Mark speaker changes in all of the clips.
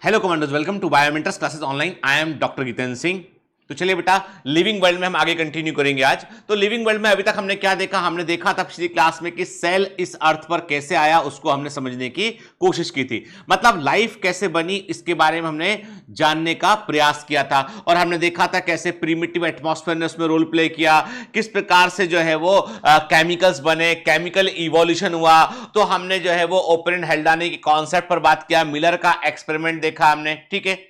Speaker 1: Hello commandos, welcome to Biomentors classes online. I am doctor Jitendra Singh. तो चलिए बेटा, living world में हम आगे कंटिन्यू करेंगे आज। तो लिविंग वर्ल्ड में अभी तक हमने क्या देखा? हमने देखा था पिछली क्लास में कि सेल इस अर्थ पर कैसे आया, उसको हमने समझने की कोशिश की थी। मतलब लाइफ कैसे बनी, इसके बारे में हमने जानने का प्रयास किया था। और हमने देखा था कैसे प्रीमिटिव एटमॉस्फेयर ने उसमें रोल प्ले किया, किस प्रकार से जो है वो केमिकल्स बने, केमिकल इवोल्यूशन हुआ। तो हमने जो है वो ओपरेंट हेल्डानी के कॉन्सेप्ट पर बात किया, मिलर का एक्सपेरिमेंट देखा हमने, ठीक है।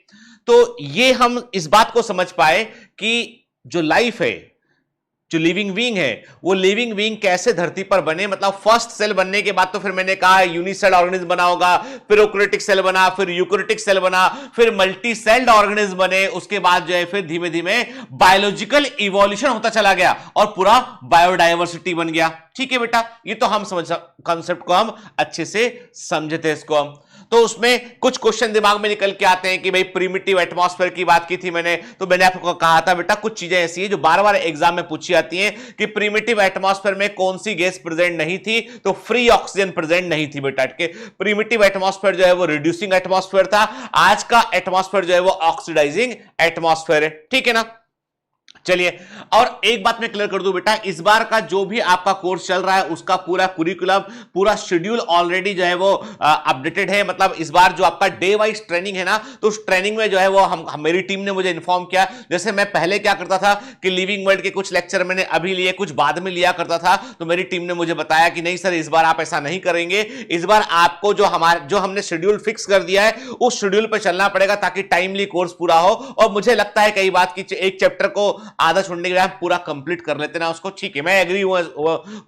Speaker 1: तो ये हम इस बात को समझ पाए कि जो लाइफ है, जो लिविंग बीइंग है, वो लिविंग बीइंग कैसे धरती पर बने। मतलब फर्स्ट सेल बनने के बाद तो फिर मैंने कहा यूनिसेल ऑर्गेनिज्म बना होगा, फिर ओकैरियोटिक सेल बना, फिर यूकैरियोटिक सेल बना, फिर मल्टी सेल्ड ऑर्गेनिज्म बने। उसके बाद जो है फिर धीमे धीमे बायोलॉजिकल इवोल्यूशन होता चला गया और पूरा बायोडायवर्सिटी बन गया। ठीक है बेटा, ये तो हम समझ, कॉन्सेप्ट को हम अच्छे से समझे थे इसको हम। तो उसमें कुछ क्वेश्चन दिमाग में निकल के आते हैं कि भाई प्रीमिटिव एटमॉस्फेयर की बात की थी मैंने, तो मैंने आपको कहा था बेटा कुछ चीजें ऐसी हैं जो बार बार एग्जाम में पूछी जाती हैं कि प्रीमिटिव एटमॉस्फेयर में कौन सी गैस प्रेजेंट नहीं थी। तो फ्री ऑक्सीजन प्रेजेंट नहीं थी बेटा के। प्रीमिटिव एटमॉस्फेयर जो है वो रिड्यूसिंग एटमॉस्फेयर था। आज का एटमॉस्फेयर जो है वो ऑक्सीडाइजिंग एटमॉस्फेयर है, ठीक है ना। चलिए, और एक बात मैं क्लियर कर दूं बेटा, इस बार का जो भी आपका कोर्स चल रहा है उसका पूरा कुरिकुलम, पूरा शेड्यूल ऑलरेडी जो है वो अपडेटेड है। मतलब इस बार जो आपका डे वाइज ट्रेनिंग है ना, तो उस ट्रेनिंग में जो है वो मेरी टीम ने मुझे इन्फॉर्म किया। जैसे मैं पहले क्या करता था कि लिविंग वर्ल्ड के कुछ लेक्चर मैंने अभी लिए, कुछ बाद में लिया करता था, तो मेरी टीम ने मुझे बताया कि नहीं सर, इस बार आप ऐसा नहीं करेंगे। इस बार आपको जो हमने शेड्यूल फिक्स कर दिया है उस शेड्यूल पर चलना पड़ेगा ताकि टाइमली कोर्स पूरा हो। और मुझे लगता है कई बात की एक चैप्टर को आधा छोड़ने के बाद पूरा कंप्लीट कर लेते ना उसको, ठीक है। मैं एग्री हुआ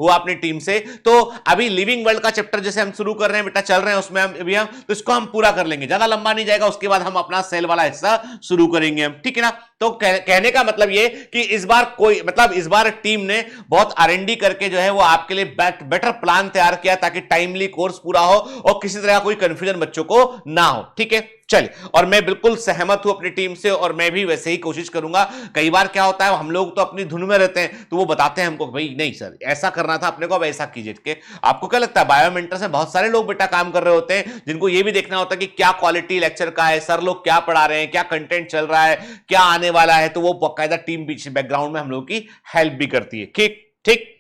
Speaker 1: अपनी टीम से। तो अभी लिविंग वर्ल्ड का चैप्टर जैसे हम शुरू कर रहे हैं बेटा, चल रहे हैं उसमें अभी हम, तो इसको हम पूरा कर लेंगे, ज्यादा लंबा नहीं जाएगा। उसके बाद हम अपना सेल वाला हिस्सा शुरू करेंगे हम, ठीक है ना। तो कहने का मतलब ये कि इस बार टीम ने बहुत R&D करके जो है वो आपके लिए बेटर प्लान तैयार किया ताकि टाइमली कोर्स पूरा हो और किसी तरह का कोई कंफ्यूजन बच्चों को ना हो, ठीक है। चलिए, और मैं बिल्कुल सहमत हूं अपनी टीम से और मैं भी वैसे ही कोशिश करूंगा। कई बार क्या होता है, हम लोग तो अपनी धुन में रहते हैं, तो वो बताते हैं हमको भाई नहीं सर ऐसा करना था अपने को, अब ऐसा कीजिए। आपको क्या लगता है, बायोमेंटर से बहुत सारे लोग बेटा काम कर रहे होते हैं जिनको ये भी देखना होता है कि क्या क्वालिटी लेक्चर का है, सर लोग क्या पढ़ा रहे हैं, क्या कंटेंट चल रहा है, क्या आने वाला है। तो वो बाकायदा टीम पीछे बैकग्राउंड में हम लोग की हेल्प भी करती है, ठीक ठीक।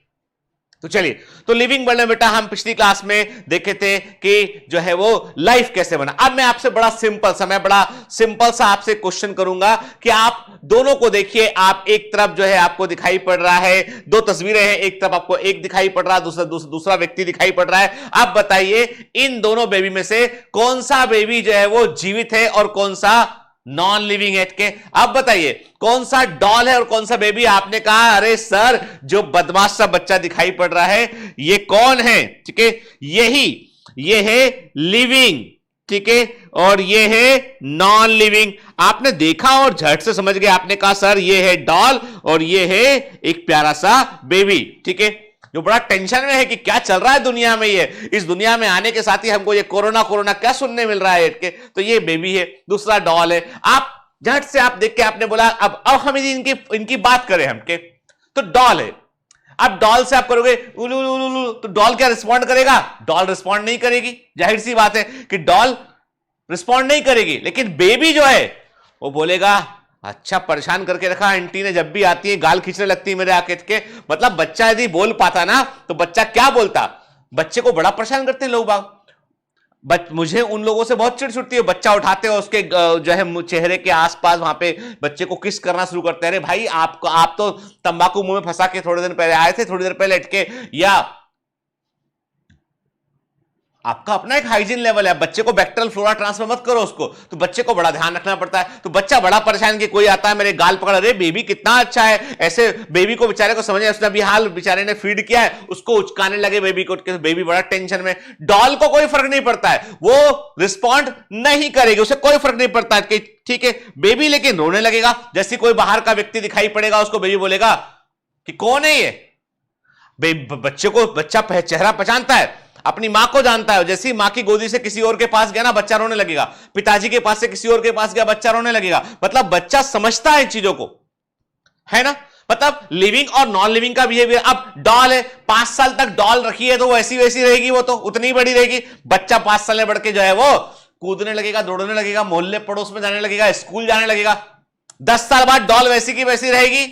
Speaker 1: तो चलिए, तो लिविंग वर्ल्ड में बेटा हम पिछली क्लास में देखे थे कि जो है वो लाइफ कैसे बना। अब मैं आपसे बड़ा सिंपल सा आपसे क्वेश्चन करूंगा कि आप दोनों को देखिए। आप एक तरफ जो है आपको दिखाई पड़ रहा है, दो तस्वीरें हैं, एक तरफ आपको एक दिखाई पड़ रहा है, दूसरा व्यक्ति दिखाई पड़ रहा है। आप बताइए इन दोनों बेबी में से कौन सा बेबी जो है वो जीवित है और कौन सा नॉन लिविंग है के। आप बताइए कौन सा डॉल है और कौन सा बेबी। आपने कहा अरे सर जो बदमाश सा बच्चा दिखाई पड़ रहा है ये कौन है, ठीक है। ये है लिविंग, ठीक है, और ये है नॉन लिविंग। आपने देखा और झट से समझ गए। आपने कहा सर ये है डॉल और ये है एक प्यारा सा बेबी, ठीक है। जो बड़ा टेंशन में है कि क्या चल रहा है दुनिया में, ये इस दुनिया में आने के साथ ही हमको ये कोरोना क्या सुनने मिल रहा है के। तो ये बेबी है, दूसरा डॉल है। आप झट से आप देख के आपने बोला अब हम इनकी बात करें हम के, तो डॉल है। अब डॉल से आप करोगे उलू उलू उलू, तो डॉल क्या रिस्पॉन्ड करेगा? डॉल रिस्पॉन्ड नहीं करेगी, जाहिर सी बात है कि डॉल रिस्पॉन्ड नहीं करेगी। लेकिन बेबी जो है वो बोलेगा अच्छा परेशान करके रखा आंटी ने, जब भी आती है गाल खींचने लगती है मेरे आके के। मतलब बच्चा यदि बोल पाता ना तो बच्चा क्या बोलता, बच्चे को बड़ा परेशान करते हैं लोग बाग। मुझे उन लोगों से बहुत चिढ़ छुटती है, बच्चा उठाते हो उसके जो है चेहरे के आसपास वहां पे बच्चे को किस करना शुरू करते हैं। अरे भाई आप तो तंबाकू मुंह में फंसा के थोड़ी देर पहले आए थे, थोड़ी देर पहले अटके, या आपका अपना एक हाइजीन लेवल है। बच्चे को बैक्टीरियल फ्लोरा ट्रांसफर मत करो उसको, तो बच्चे को बड़ा ध्यान रखना पड़ता है। तो बच्चा बड़ा परेशान कि कोई आता है मेरे गाल पकड़, अरे बेबी कितना अच्छा है। ऐसे बेबी को बेचारे को समझ, उसने अभी हाल बेचारे ने फीड किया है, उसको उचकाने लगे बेबी को, बेबी बड़ा टेंशन में। डॉल को कोई फर्क नहीं पड़ता है, वो रिस्पॉन्ड नहीं करेगी, उसे कोई फर्क नहीं पड़ता है, ठीक है। बेबी लेकिन रोने लगेगा, जैसे कोई बाहर का व्यक्ति दिखाई पड़ेगा उसको बेबी बोलेगा कि कौन है ये। बच्चा चेहरा पहचानता है, अपनी मां को जानता है। जैसे ही मां की गोदी से किसी और के पास गया ना बच्चा रोने लगेगा, पिताजी के पास से किसी और के पास गया बच्चा रोने लगेगा। मतलब बच्चा समझता है चीजों को, है ना। मतलब लिविंग और नॉन लिविंग का बिहेवियर। अब डॉल है, 5 साल तक डॉल रखी है तो वो ऐसी वैसी रहेगी, वो तो उतनी बड़ी रहेगी। बच्चा 5 साल में बढ़ के जो है वो कूदने लगेगा, दौड़ने लगेगा, मोहल्ले पड़ोस में जाने लगेगा, स्कूल जाने लगेगा। 10 साल बाद डॉल वैसी की वैसी रहेगी,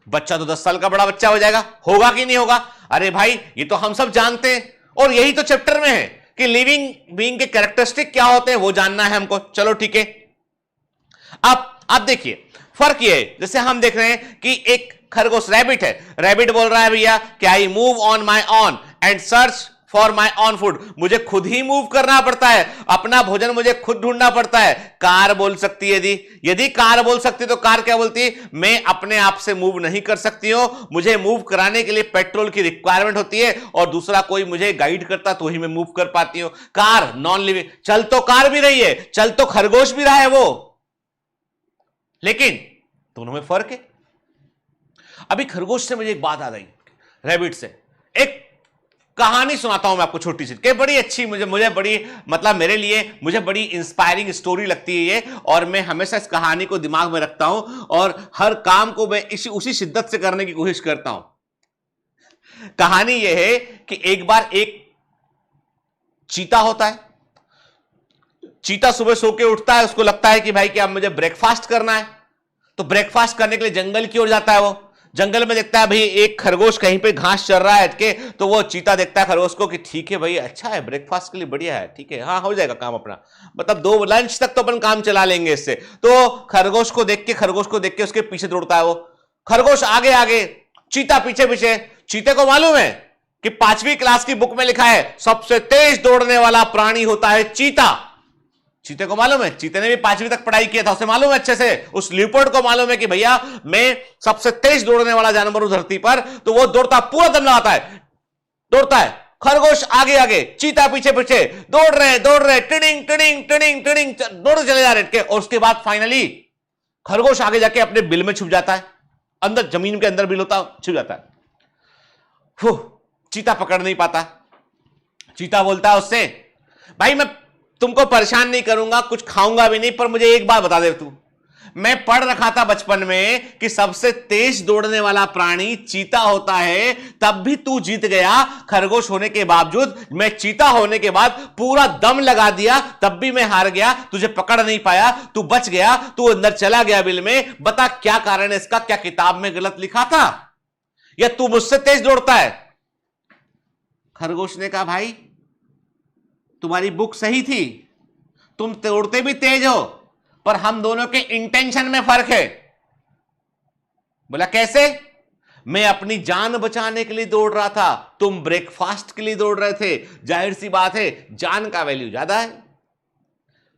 Speaker 1: बच्चा तो 10 साल का बड़ा बच्चा हो जाएगा। होगा कि नहीं होगा? अरे भाई ये तो हम सब जानते हैं, और यही तो चैप्टर में है कि लिविंग बीइंग के कैरेक्टरिस्टिक क्या होते हैं, वो जानना है हमको। चलो ठीक है, अब देखिए फर्क ये है, जैसे हम देख रहे हैं कि एक खरगोश रैबिट है, रैबिट बोल रहा है भैया कि I move on my on and search for my on food, मुझे खुद ही मूव करना पड़ता है, अपना भोजन मुझे खुद ढूंढना पड़ता है। कार बोल सकती है, यदि कार बोल सकती तो कार क्या बोलती है? मैं अपने आप से मूव नहीं कर सकती हूं, मुझे मूव कराने के लिए पेट्रोल की रिक्वायरमेंट होती है, और दूसरा कोई मुझे गाइड करता तो ही मैं मूव कर पाती हूं। कार नॉन लिविंग, चल तो कार भी रही है, चल तो खरगोश भी रहा है वो, लेकिन दोनों में फर्क है। अभी खरगोश से मुझे एक बात आ गई, रैबिट से एक कहानी सुनाता हूं मैं आपको, छोटी सी, कि बड़ी अच्छी, मुझे बड़ी, मतलब मेरे लिए मुझे बड़ी इंस्पायरिंग स्टोरी लगती है ये, और मैं हमेशा इस कहानी को दिमाग में रखता हूं और हर काम को मैं उसी शिद्दत से करने की कोशिश करता हूं। कहानी यह है कि एक बार एक चीता होता है। चीता सुबह सो के उठता है, उसको लगता है कि भाई कि अब मुझे ब्रेकफास्ट करना है, तो ब्रेकफास्ट करने के लिए जंगल की ओर जाता है। वो जंगल में देखता है भाई एक खरगोश कहीं पे घास चर रहा है के, तो वो चीता देखता है खरगोश को कि ठीक है भाई, अच्छा है, ब्रेकफास्ट के लिए बढ़िया है, ठीक है, हाँ हो जाएगा काम अपना, मतलब 2 लंच तक तो अपन काम चला लेंगे इससे। तो खरगोश को देख के उसके पीछे दौड़ता है वो। खरगोश आगे आगे, चीता पीछे पीछे। चीते को मालूम है कि 5वीं क्लास की बुक में लिखा है सबसे तेज दौड़ने वाला प्राणी होता है चीता। चीते को मालूम है, चीते ने भी 5वीं तक पढ़ाई किया था, उसे मालूम है अच्छे से। उस लियोपार्ड को मालूम है कि भैया मैं सबसे तेज दौड़ने वाला जानवर हूं धरती पर, तो वो दौड़ता, पूरा दम लगाता है, दौड़ता है। खरगोश आगे आगे, चीता पीछे पीछे, दौड़ रहे, टिडिंग टिडिंग टिडिंग टिडिंग, दौड़ चले जा रहे। और उसके बाद फाइनली खरगोश आगे जाके अपने बिल में छुप जाता है, अंदर जमीन के अंदर बिल होता, छुप जाता है। चीता पकड़ नहीं पाता। चीता बोलता है उससे, भाई मैं तुमको परेशान नहीं करूंगा, कुछ खाऊंगा भी नहीं, पर मुझे एक बात बता दे तू, मैं पढ़ रखा था बचपन में कि सबसे तेज दौड़ने वाला प्राणी चीता होता है, तब भी तू जीत गया। खरगोश होने के बावजूद, मैं चीता होने के बाद पूरा दम लगा दिया, तब भी मैं हार गया, तुझे पकड़ नहीं पाया, तू बच गया, तू अंदर चला गया बिल में। बता क्या कारण है इसका? क्या किताब में गलत लिखा था, या तू मुझसे तेज दौड़ता है? खरगोश ने कहा, भाई तुम्हारी बुक सही थी, तुम दौड़ते भी तेज हो, पर हम दोनों के इंटेंशन में फर्क है। बोला कैसे? मैं अपनी जान बचाने के लिए दौड़ रहा था, तुम ब्रेकफास्ट के लिए दौड़ रहे थे। जाहिर सी बात है जान का वैल्यू ज्यादा है।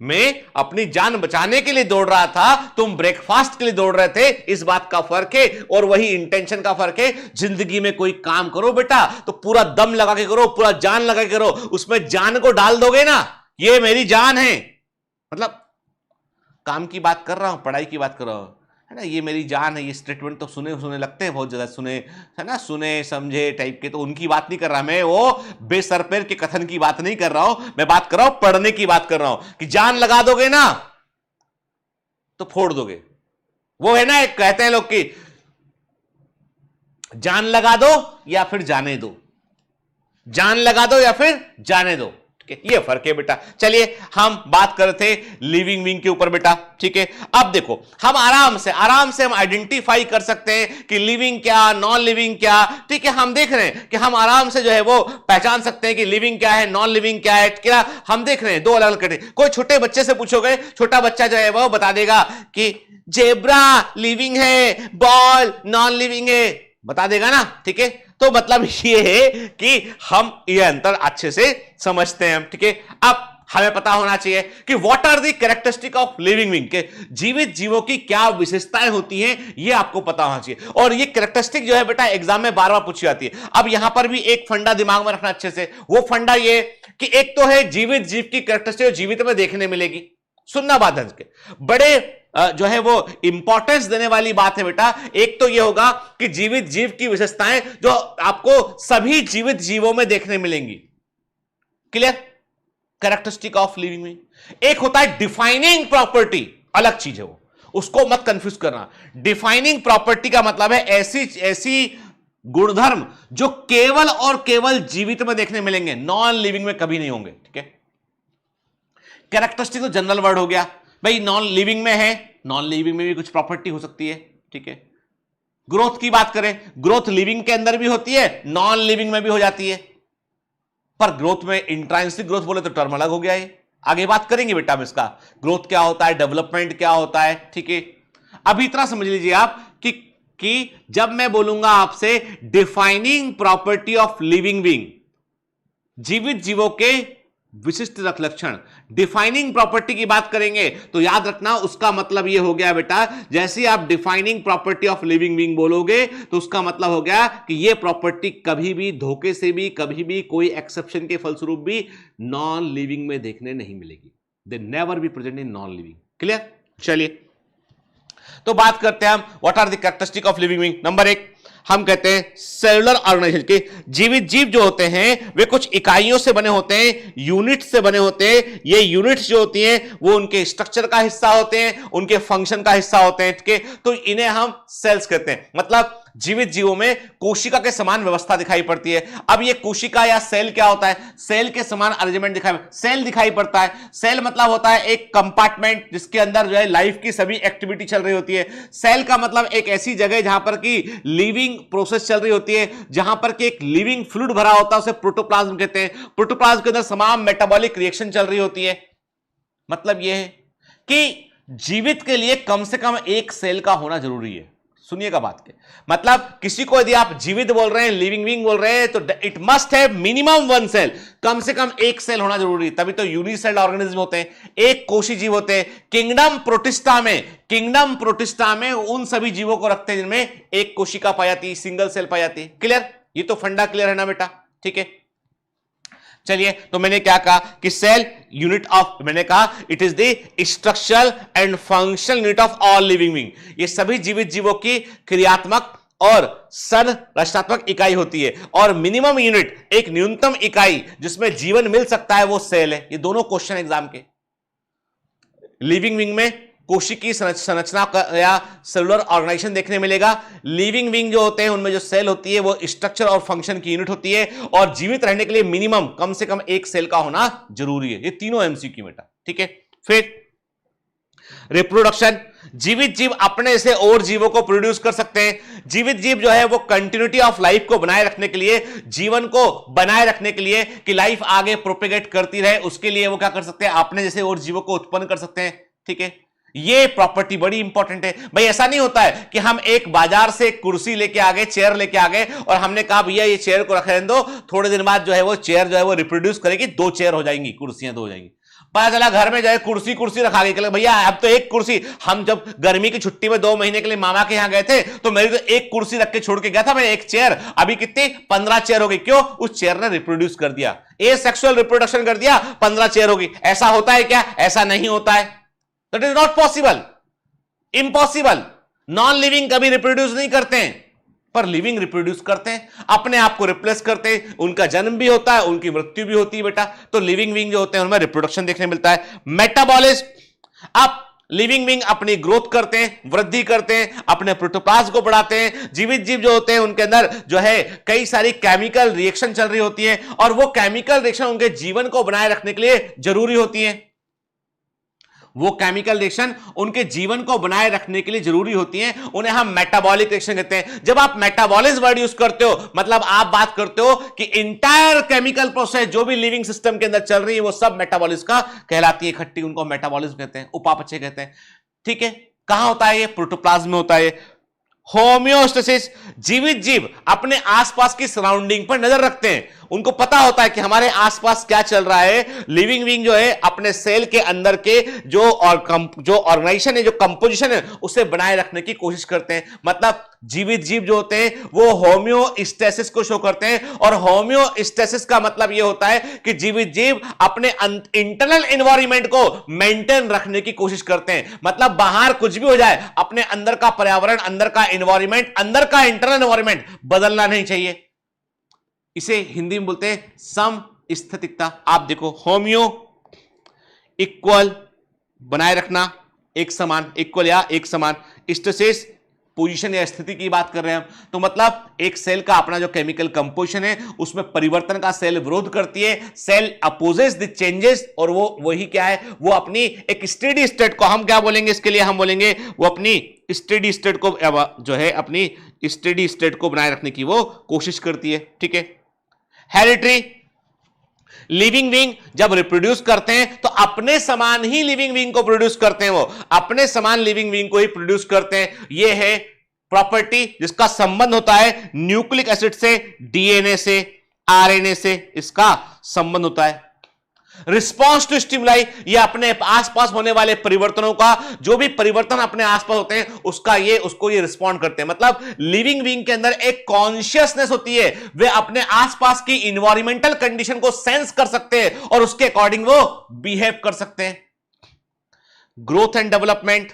Speaker 1: मैं अपनी जान बचाने के लिए दौड़ रहा था, तुम ब्रेकफास्ट के लिए दौड़ रहे थे, इस बात का फर्क है, और वही इंटेंशन का फर्क है। जिंदगी में कोई काम करो बेटा तो पूरा दम लगा के करो, पूरा जान लगा के करो, उसमें जान को डाल दोगे ना, ये मेरी जान है, मतलब काम की बात कर रहा हूं, पढ़ाई की बात कर रहा हूं, है ना, ये मेरी जान है। ये स्टेटमेंट तो सुने लगते हैं बहुत ज्यादा, सुने है ना, सुने समझे टाइप के, तो उनकी बात नहीं कर रहा मैं, वो बेसरपेर के कथन की बात नहीं कर रहा हूं, मैं बात कर रहा हूं पढ़ने की बात कर रहा हूं कि जान लगा दोगे ना तो फोड़ दोगे। वो है ना, एक कहते हैं लोग कि जान लगा दो या फिर जाने दो, जान लगा दो या फिर जाने दो, ये फर्क है बेटा। चलिए हम बात कर रहे थे लिविंग बीइंग के ऊपर बेटा, ठीक है। अब देखो हम आराम से हम आइडेंटिफाई कर सकते हैं कि लिविंग क्या, नॉन लिविंग क्या, ठीक है। हम देख रहे हैं कि हम आराम से जो है वो पहचान सकते हैं कि लिविंग क्या है, नॉन लिविंग क्या है, क्या हम देख रहे हैं 2 अलग अलग कैटेगरी। कोई छोटे बच्चे से पूछोगे, छोटा बच्चा जो है वो बता देगा कि जेब्रा लिविंग है, बॉल नॉन लिविंग है, बता देगा ना, ठीक है। तो मतलब ये है कि हम ये अंतर अच्छे से समझते हैं, ठीक है। अब हमें पता होना चाहिए कि what are the characteristic of living being, के जीवित जीवों की क्या विशेषताएं होती हैं, ये आपको पता होना चाहिए। और ये कैरेक्टरिस्टिक जो है बेटा एग्जाम में बार बार पूछी जाती है। अब यहां पर भी एक फंडा दिमाग में रखना अच्छे से, वो फंडा ये कि एक तो है जीवित जीव की कैरेक्टरिस्टिक जीवित में देखने मिलेगी, सुनना बात है के बड़े जो है वो इंपॉर्टेंस देने वाली बात है बेटा। एक तो ये होगा कि जीवित जीव की विशेषताएं जो आपको सभी जीवित जीवों में देखने मिलेंगी, क्लियर, कैरेक्टरिस्टिक ऑफ लिविंग में। एक होता है डिफाइनिंग प्रॉपर्टी, अलग चीज है वो, उसको मत कंफ्यूज करना। डिफाइनिंग प्रॉपर्टी का मतलब है ऐसी गुणधर्म जो केवल और केवल जीवित में देखने मिलेंगे, नॉन लिविंग में कभी नहीं होंगे, ठीक है। कैरेक्टरिस्टिक तो जनरल वर्ड हो गया भाई, नॉन लिविंग में है, नॉन लिविंग में भी कुछ प्रॉपर्टी हो सकती है, ठीक है। ग्रोथ की बात करें, ग्रोथ लिविंग के अंदर भी होती है, नॉन लिविंग में भी हो जाती है, पर ग्रोथ में इंट्रांसिक ग्रोथ बोले तो टर्म अलग हो गया है, आगे बात करेंगे बेटा हम इसका, ग्रोथ क्या होता है, डेवलपमेंट क्या होता है, ठीक है। अभी इतना समझ लीजिए आप कि जब मैं बोलूंगा आपसे defining property of living being, जीवित जीवों के विशिष्ट लक्षण, डिफाइनिंग प्रॉपर्टी की बात करेंगे तो याद रखना उसका मतलब यह हो गया बेटा, जैसे आप defining property of living being बोलोगे तो उसका मतलब हो गया कि यह प्रॉपर्टी कभी भी धोखे से भी, कभी भी, कोई एक्सेप्शन के फलस्वरूप भी नॉन लिविंग में देखने नहीं मिलेगी, they never be present in non living. Clear? चलिए तो बात करते हैं हम what are the characteristic of living being. Number 1 हम कहते हैं सेलुलर ऑर्गेनाइजेशन के जीवित जीव जो होते हैं वे कुछ इकाइयों से बने होते हैं, यूनिट से बने होते हैं। ये यूनिट्स जो होती हैं वो उनके स्ट्रक्चर का हिस्सा होते हैं, उनके फंक्शन का हिस्सा होते हैं, ठीक है। तो इन्हें हम सेल्स कहते हैं। मतलब जीवित जीवों में कोशिका के समान व्यवस्था दिखाई पड़ती है। अब ये कोशिका या सेल क्या होता है? सेल के समान अरेंजमेंट सेल दिखाई पड़ता है। सेल मतलब होता है एक कंपार्टमेंट जिसके अंदर जो है लाइफ की सभी एक्टिविटी चल रही होती है। सेल का मतलब एक ऐसी जगह जहां पर की लिविंग प्रोसेस चल रही होती है, जहां पर की एक लिविंग फ्लूइड भरा होता है, उसे प्रोटोप्लाज्म कहते हैं। प्रोटोप्लाज्म के अंदर तमाम मेटाबॉलिक रिएक्शन चल रही होती है। मतलब यह है कि जीवित के लिए कम से कम एक सेल का होना जरूरी है। सुनिएगा बात के, मतलब किसी को यदि आप जीवित बोल रहे हैं, लिविंग बीइंग बोल रहे हैं, तो it must have minimum one cell, कम से कम एक सेल होना जरूरी है, तभी तो यूनिसेल ऑर्गेनिज्म होते हैं, एक कोशी जीव होते हैं। किंगडम प्रोटिस्टा में उन सभी जीवों को रखते हैं जिनमें एक कोशिका पाई जाती है, सिंगल सेल पाई जाती है। क्लियर? ये तो फंडा क्लियर है ना बेटा? ठीक है। चलिए तो मैंने क्या कहा कि सेल यूनिट ऑफ, मैंने कहा it is the structural and functional unit of all living being. ये सभी जीवित जीवों की क्रियात्मक और संरचनात्मक इकाई होती है, और मिनिमम यूनिट, एक न्यूनतम इकाई जिसमें जीवन मिल सकता है, वो सेल है। ये दोनों क्वेश्चन एग्जाम के। लिविंग बीइंग में कोशिकीय संरचना या सेलुलर ऑर्गेनाइजेशन देखने मिलेगा। लिविंग बीइंग जो होते हैं उनमें जो सेल होती है वो स्ट्रक्चर और फंक्शन की यूनिट होती है, और जीवित रहने के लिए मिनिमम कम से कम एक सेल का होना जरूरी है। ये तीनों एमसीक्यू बेटा, ठीक है। फिर रिप्रोडक्शन, जीवित जीव अपने से और जीवों को प्रोड्यूस कर सकते हैं। जीवित जीव जो है वो कंटिन्यूटी ऑफ लाइफ को बनाए रखने के लिए, जीवन को बनाए रखने के लिए कि लाइफ आगे प्रोपेगेट करती रहे, उसके लिए वो क्या कर सकते हैं? अपने जैसे और जीवों को उत्पन्न कर सकते हैं, ठीक है। ये प्रॉपर्टी बड़ी इंपॉर्टेंट है भाई। ऐसा नहीं होता है कि हम एक बाजार से कुर्सी लेके आ गए, चेयर लेके आ गए, और हमने कहा भैया ये चेयर को रखने दो, थोड़े दिन बाद जो है वो चेयर जो है वो रिप्रोड्यूस करेगी, 2 चेयर हो जाएंगी, कुर्सियां 2 हो जाएंगी। पता चला घर में जो है कुर्सी रखा गई, भैया अब तो एक कुर्सी, हम जब गर्मी की छुट्टी में 2 महीने के लिए मामा के यहां गए थे तो मेरी तो एक कुर्सी रख के छोड़ के गया था मैं, एक चेयर, अभी कितनी 15 चेयर हो गई। क्यों? उस चेयर ने रिप्रोड्यूस कर दिया, ए सेक्सुअल रिप्रोडक्शन कर दिया, 15 चेयर हो गई। ऐसा होता है क्या? ऐसा नहीं होता है, that is not possible, impossible. Non living कभी रिप्रोड्यूस नहीं करते हैं, पर लिविंग रिप्रोड्यूस करते हैं, अपने आप को रिप्लेस करते हैं, उनका जन्म भी होता है, उनकी मृत्यु भी होती है बेटा। तो लिविंग बीइंग जो होते हैं उनमें रिप्रोडक्शन देखने मिलता है। मेटाबॉलिज्म, आप लिविंग बीइंग अपनी ग्रोथ करते हैं, वृद्धि करते हैं, अपने प्रोटोप्लाज्म को बढ़ाते हैं। जीवित जीव जो होते हैं उनके अंदर जो है कई सारी केमिकल रिएक्शन चल रही होती है, और वो केमिकल रिएक्शन उनके जीवन को बनाए रखने के लिए जरूरी होती है। वो केमिकल रिएक्शन उनके जीवन को बनाए रखने के लिए जरूरी होती हैं, उन्हें हम मेटाबॉलिक रिएक्शन कहते हैं। जब आप मेटाबॉलिज्म वर्ड यूज करते हो, मतलब आप बात करते हो कि इंटायर केमिकल प्रोसेस जो भी लिविंग सिस्टम के अंदर चल रही है वो सब मेटाबॉलिज्म का कहलाती है, इकट्ठी, उनको मेटाबॉलिज्म कहते हैं, उपापचय कहते हैं, ठीक है। कहां होता है ये? प्रोटोप्लाज्म में होता है। होम्योस्टेसिस, जीवित जीव अपने आसपास की सराउंडिंग पर नजर रखते हैं, उनको पता होता है कि हमारे आसपास क्या चल रहा है। लिविंग बीइंग जो है अपने सेल के अंदर के जो ऑर्गेनाइजेशन है, जो कंपोजिशन है, उसे बनाए रखने की कोशिश करते हैं। मतलब जीवित जीव जो होते हैं वो होम्योस्टेसिस को शो करते हैं, और होम्योस्टेसिस का मतलब यह होता है कि जीवित जीव अपने इंटरनल एनवायरनमेंट को मेंटेन रखने की कोशिश करते हैं। मतलब बाहर कुछ भी हो जाए, अपने अंदर का पर्यावरण, अंदर का एनवायरनमेंट, अंदर का इंटरनल एनवायरनमेंट बदलना नहीं चाहिए। इसे हिंदी में बोलते हैं समस्थितिकता। आप देखो, होम्यो इक्वल बनाए रखना, एक समान, इक्वल या एक समान, स्टेसिस पोजीशन या स्थिति की बात कर रहे हैं हम, तो मतलब एक सेल का अपना जो केमिकल कंपोजिशन है उसमें परिवर्तन का सेल विरोध करती है, सेल अपोजेस द चेंजेस, और वो वही क्या है, वो अपनी एक स्टेडी स्टेट को हम क्या बोलेंगे, इसके लिए हम बोलेंगे वो अपनी स्टेडी स्टेट को जो है अपनी स्टेडी स्टेट को बनाए रखने की वो कोशिश करती है। ठीक है। हेरिडिटरी, लिविंग बीइंग जब रिप्रोड्यूस करते हैं तो अपने समान ही लिविंग बीइंग को प्रोड्यूस करते हैं, वो अपने समान लिविंग बीइंग को ही प्रोड्यूस करते हैं। ये है प्रॉपर्टी जिसका संबंध होता है न्यूक्लिक एसिड से, डीएनए से, आरएनए से इसका संबंध होता है। रिस्पॉन्स टू स्टिमुलाई, ये अपने आसपास होने वाले परिवर्तनों का, जो भी परिवर्तन अपने आसपास होते हैं उसको ये रिस्पॉन्ड करते हैं। मतलब लिविंग बीइंग के अंदर एक कॉन्शियसनेस होती है, वे अपने आसपास की इन्वायरमेंटल कंडीशन को सेंस कर सकते हैं और उसके अकॉर्डिंग वो बिहेव कर सकते हैं। ग्रोथ एंड डेवलपमेंट,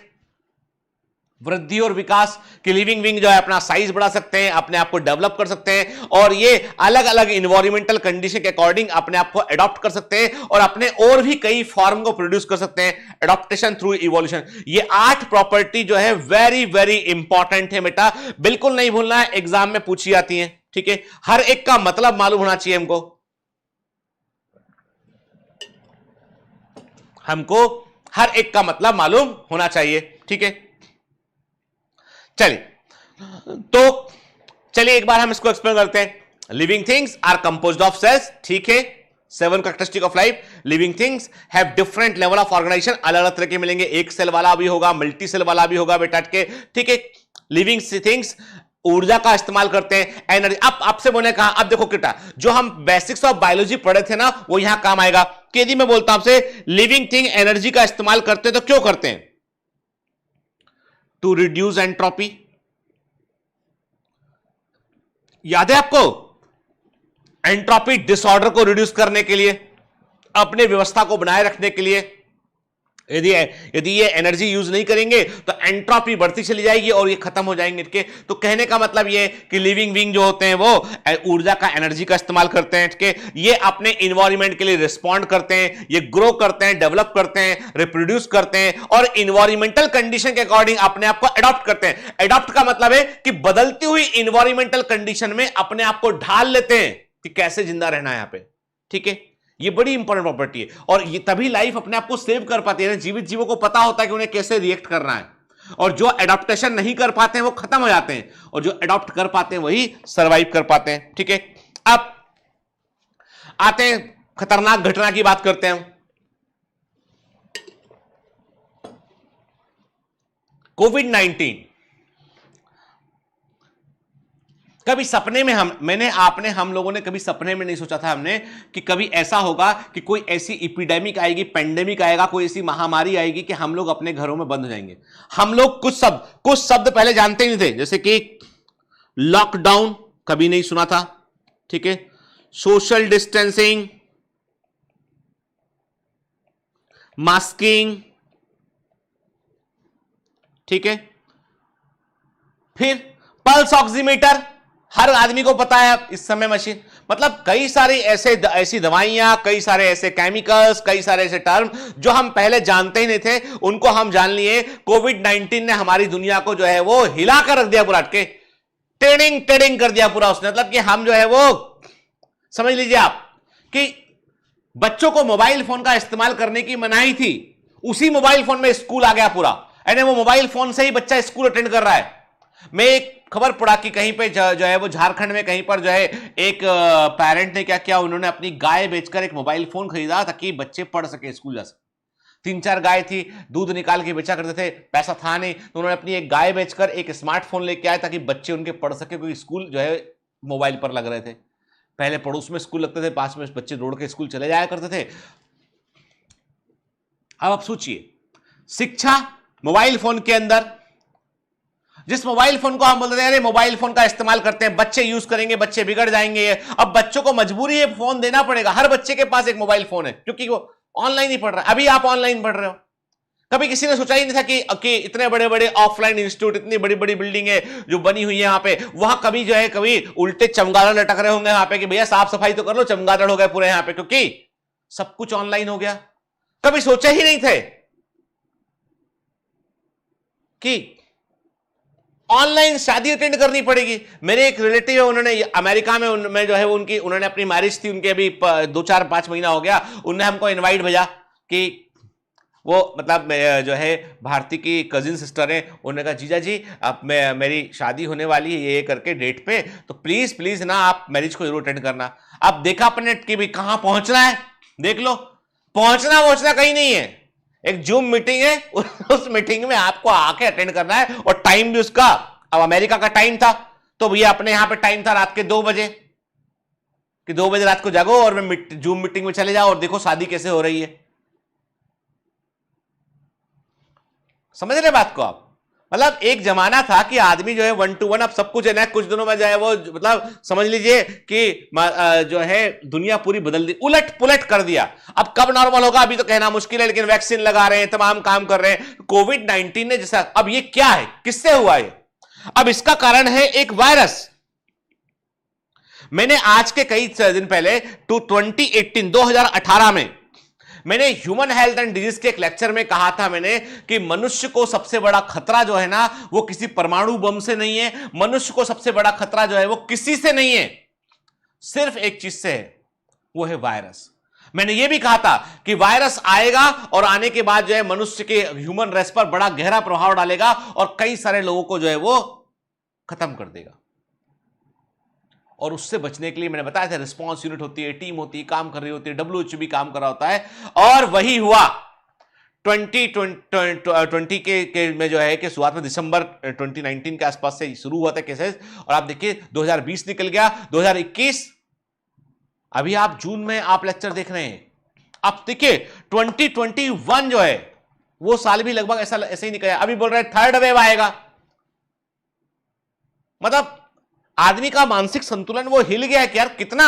Speaker 1: वृद्धि और विकास की लिविंग बीइंग जो है अपना साइज बढ़ा सकते हैं, अपने आप को डेवलप कर सकते हैं, और ये अलग अलग इन्वायरमेंटल कंडीशन के अकॉर्डिंग अपने आप को एडॉप्ट कर सकते हैं और अपने और भी कई फॉर्म को प्रोड्यूस कर सकते हैं। एडॉप्टेशन थ्रू इवोल्यूशन, ये 8 प्रॉपर्टी जो है वेरी वेरी इंपॉर्टेंट है बेटा, बिल्कुल नहीं भूलना है, एग्जाम में पूछी जाती है। ठीक है। हर एक का मतलब मालूम होना चाहिए हमको हर एक का मतलब मालूम होना चाहिए। ठीक है। चलिए एक बार हम इसको एक्सप्लेन करते हैं। Living things are composed of cells. ठीक है। 7 characteristic of life. Living things have different level of organisation, अलग अलग तरह के मिलेंगे, एक सेल वाला भी होगा, मल्टी सेल वाला भी होगा बेटा के। ठीक है। लिविंग थिंग्स ऊर्जा का इस्तेमाल करते हैं, एनर्जी। अब आपसे बोले कहा, अब देखो बेटा जो हम बेसिक्स ऑफ बायोलॉजी पढ़े थे ना वो यहां काम आएगा। कि यदि मैं बोलता हूं आपसे लिविंग थिंग एनर्जी का इस्तेमाल करते हैं तो क्यों करते हैं? टू रिड्यूस एंट्रोपी, याद है आपको? एंट्रोपी डिसऑर्डर को रिड्यूस करने के लिए, अपने व्यवस्था को बनाए रखने के लिए। यदि ये एनर्जी यूज नहीं करेंगे तो एंट्रोपी बढ़ती चली जाएगी और ये खत्म हो जाएंगे इनके। तो कहने का मतलब ये कि लिविंग बीइंग जो होते हैं वो ऊर्जा का, एनर्जी का इस्तेमाल करते हैं कि ये अपने इन्वायरमेंट के लिए रिस्पॉन्ड करते हैं, ये ग्रो करते हैं, डेवलप करते हैं, रिप्रोड्यूस करते हैं और इन्वायरमेंटल कंडीशन के अकॉर्डिंग अपने आप को अडॉप्ट करते हैं। अडॉप्ट का मतलब है कि बदलती हुई इन्वायरमेंटल कंडीशन में अपने आप को ढाल लेते हैं कि कैसे जिंदा रहना है यहां पे। ठीक है। ये बड़ी इंपॉर्टेंट प्रॉपर्टी है और ये तभी लाइफ अपने आप को सेव कर पाती है। जीवित जीवों को पता होता है कि उन्हें कैसे रिएक्ट करना है, और जो एडॉप्टेशन नहीं कर पाते हैं वो खत्म हो जाते हैं, और जो एडॉप्ट कर पाते हैं वही सरवाइव कर पाते हैं। ठीक है। अब आते हैं खतरनाक घटना की बात करते हैं। कोविड-19 कभी सपने में हम लोगों ने कभी सपने में नहीं सोचा था हमने कि कभी ऐसा होगा कि कोई ऐसी एपिडेमिक आएगी, पेंडेमिक आएगा, कोई ऐसी महामारी आएगी कि हम लोग अपने घरों में बंद हो जाएंगे। हम लोग कुछ शब्द पहले जानते ही नहीं थे, जैसे कि लॉकडाउन कभी नहीं सुना था। ठीक है। Social distancing, masking. ठीक है। फिर पल्स ऑक्सीमीटर, हर आदमी को पता है इस समय मशीन। मतलब कई सारी ऐसी दवाइयां, कई सारे ऐसे केमिकल्स, कई सारे ऐसे टर्म जो हम पहले जानते ही नहीं थे, उनको हम जान लिए। कोविड-19 ने हमारी दुनिया को जो है वो हिला कर रख दिया पूरा, के टेडिंग कर दिया पूरा उसने। मतलब कि हम जो है वो समझ लीजिए आप कि बच्चों को मोबाइल फोन का इस्तेमाल करने की मनाही थी, उसी मोबाइल फोन में स्कूल आ गया पूरा, यानी वो मोबाइल फोन से ही बच्चा स्कूल अटेंड कर रहा है। मैं एक खबर पढ़ा कि कहीं पे जो है वो झारखंड में कहीं पर जो है एक पेरेंट ने क्या किया, उन्होंने अपनी गाय बेचकर एक मोबाइल फोन खरीदा ताकि बच्चे पढ़ सके, स्कूल जा सके। 3-4 गाय थी, दूध निकाल के बेचा करते थे, पैसा था नहीं, तो उन्होंने अपनी एक गाय बेचकर एक स्मार्टफोन लेके आए ताकि बच्चे उनके पढ़ सके, क्योंकि स्कूल जो है मोबाइल पर लग रहे थे। पहले पड़ोस में स्कूल लगते थे, पास में बच्चे दौड़ के स्कूल चले जाया करते थे। अब आप सोचिए, शिक्षा मोबाइल फोन के अंदर, जिस मोबाइल फोन को हम बोलते हैं मोबाइल फोन का इस्तेमाल करते हैं, बच्चे यूज करेंगे, बच्चे बिगड़ जाएंगे। अब बच्चों को मजबूरी है फोन देना पड़ेगा, हर बच्चे के पास एक मोबाइल फोन है क्योंकि वो ऑनलाइन ही पढ़ रहा है। अभी आप ऑनलाइन पढ़ रहे हो, कभी किसी ने सोचा ही नहीं था कि इतने बड़े बड़े ऑफलाइन इंस्टीट्यूट, इतनी बड़ी बड़ी बिल्डिंग है जो बनी हुई है यहाँ पे, वहां कभी जो है कभी उल्टे चमगादड़ लटक रहे होंगे यहाँ पे कि भैया साफ सफाई तो कर लो, चमगादड़ हो गए पूरे यहाँ पे, क्योंकि सब कुछ ऑनलाइन हो गया। कभी सोचे ही नहीं थे कि ऑनलाइन शादी अटेंड करनी पड़ेगी। मेरे एक रिलेटिव है, उन्होंने अमेरिका में जो है उनकी उन्होंने अपनी मैरिज थी, उनके अभी 2-4-5 महीना हो गया, उन्होंने हमको इनवाइट भेजा कि वो मतलब जो है भारती की कजिन सिस्टर है, उन्होंने कहा जीजा जी अब मेरी शादी होने वाली है ये करके डेट पे, तो प्लीज प्लीज ना आप मैरिज को जरूर अटेंड करना। अब देखा अपने कि भाई कहां पहुंचना है, देख लो पहुंचना कहीं नहीं है, एक जूम मीटिंग है, उस मीटिंग में आपको आके अटेंड करना है, और टाइम भी उसका अब अमेरिका का टाइम था, तो भैया अपने यहां पे टाइम था रात के 2 बजे कि 2 बजे रात को जागो और जूम मीटिंग में चले जाओ और देखो शादी कैसे हो रही है। समझ रहे बात को आप? मतलब एक जमाना था कि आदमी जो है 1 to 1, अब सब कुछ है ना, कुछ दिनों में जाए वो मतलब समझ लीजिए कि जो है दुनिया पूरी बदल दी, उलट पुलट कर दिया। अब कब नॉर्मल होगा अभी तो कहना मुश्किल है, लेकिन वैक्सीन लगा रहे हैं, तमाम काम कर रहे हैं। कोविड-19 ने जैसा, अब ये क्या है, किससे हुआ ये? अब इसका कारण है एक वायरस। मैंने आज के कई दिन पहले 2018 में मैंने ह्यूमन हेल्थ एंड डिजीज के एक लेक्चर में कहा था मैंने कि मनुष्य को सबसे बड़ा खतरा जो है ना वो किसी परमाणु बम से नहीं है, मनुष्य को सबसे बड़ा खतरा जो है वो किसी से नहीं है, सिर्फ एक चीज से है, वो है वायरस। मैंने ये भी कहा था कि वायरस आएगा और आने के बाद जो है मनुष्य के ह्यूमन रेस पर बड़ा गहरा प्रभाव डालेगा और कई सारे लोगों को जो है वो खत्म कर देगा। और उससे बचने के लिए मैंने बताया था रिस्पांस यूनिट होती है, टीम होती है, काम कर रही होती है, WHO भी काम कर रहा होता है। और वही हुआ 2020 के में जो है कि शुरुआत में दिसंबर 2019 के आसपास से शुरू हुआ था केसेस, और आप देखिए 2020 निकल गया, 2021, अभी आप जून में आप लेक्चर देख रहे हैं। अब देखिए 2021 जो है वो साल भी लगभग ऐसे ही निकला, अभी बोल रहे हैं थर्ड वेव आएगा। मतलब आदमी का मानसिक संतुलन वो हिल गया है कि यार कितना।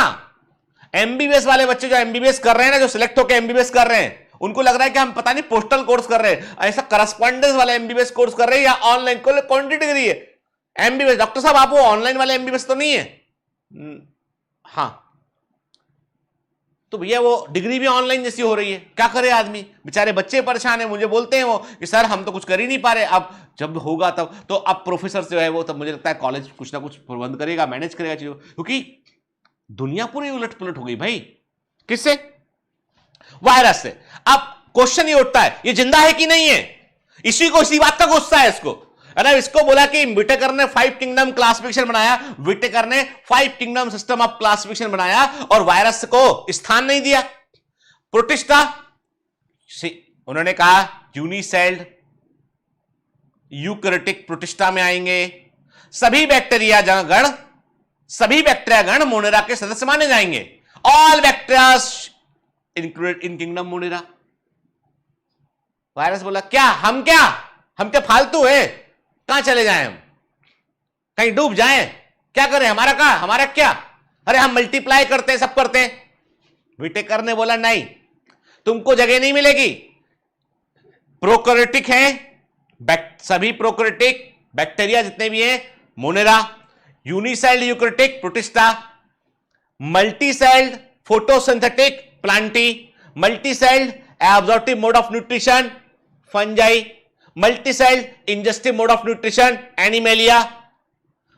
Speaker 1: एमबीबीएस वाले बच्चे जो एमबीबीएस कर रहे हैं ना, जो सिलेक्ट होकर एमबीबीएस कर रहे हैं, उनको लग रहा है कि हम पता नहीं पोस्टल कोर्स कर रहे हैं, ऐसा करस्पॉन्डेंस वाला एमबीबीएस कोर्स कर रहे हैं या ऑनलाइन कौन सी डिग्री है एमबीबीएस। डॉक्टर साहब आप वो ऑनलाइन वाले एमबीबीएस तो नहीं है? हाँ, तो भैया वो डिग्री भी ऑनलाइन जैसी हो रही है, क्या करे आदमी, बेचारे बच्चे परेशान है। मुझे बोलते हैं वो कि सर हम तो कुछ कर ही नहीं पा रहे, अब जब होगा तब तो अब प्रोफेसर जो है वो तब मुझे लगता है कॉलेज कुछ ना कुछ प्रबंध करेगा, मैनेज करेगा चीजों, क्योंकि दुनिया पूरी उलट पुलट हो गई भाई। किससे? वायरस से। अब क्वेश्चन ये उठता है ये जिंदा है कि नहीं है, इसी बात का गुस्सा है इसको। अरे इसको बोला कि विटेकर ने 5 किंगडम क्लासिफिकेशन बनाया, विटेकर ने 5 किंगडम सिस्टम ऑफ क्लासिफिकेशन बनाया और वायरस को स्थान नहीं दिया। प्रोटिस्टा उन्होंने कहा यूनिसेल्ड यूकैरियोटिक प्रोटिस्टा में आएंगे। सभी बैक्टीरिया गण मोनेरा के सदस्य माने जाएंगे। All bacteria included in kingdom Monera. Virus बोला क्या हम क्या फालतू है, कहां चले जाएं हम, कहीं डूब जाएं, क्या करें, हमारा क्या, अरे हम मल्टीप्लाई करते हैं, सब करते हैं। विटेकर ने बोला नहीं, तुमको जगह नहीं मिलेगी। प्रोकैरियोटिक है, सभी प्रोकैरियोटिक बैक्टीरिया जितने भी हैं monera, unicelled eukaryotic protista, multicelled photosynthetic plantae, multicelled absorptive mode of nutrition fungi, multicelled ingestive mode of nutrition animalia.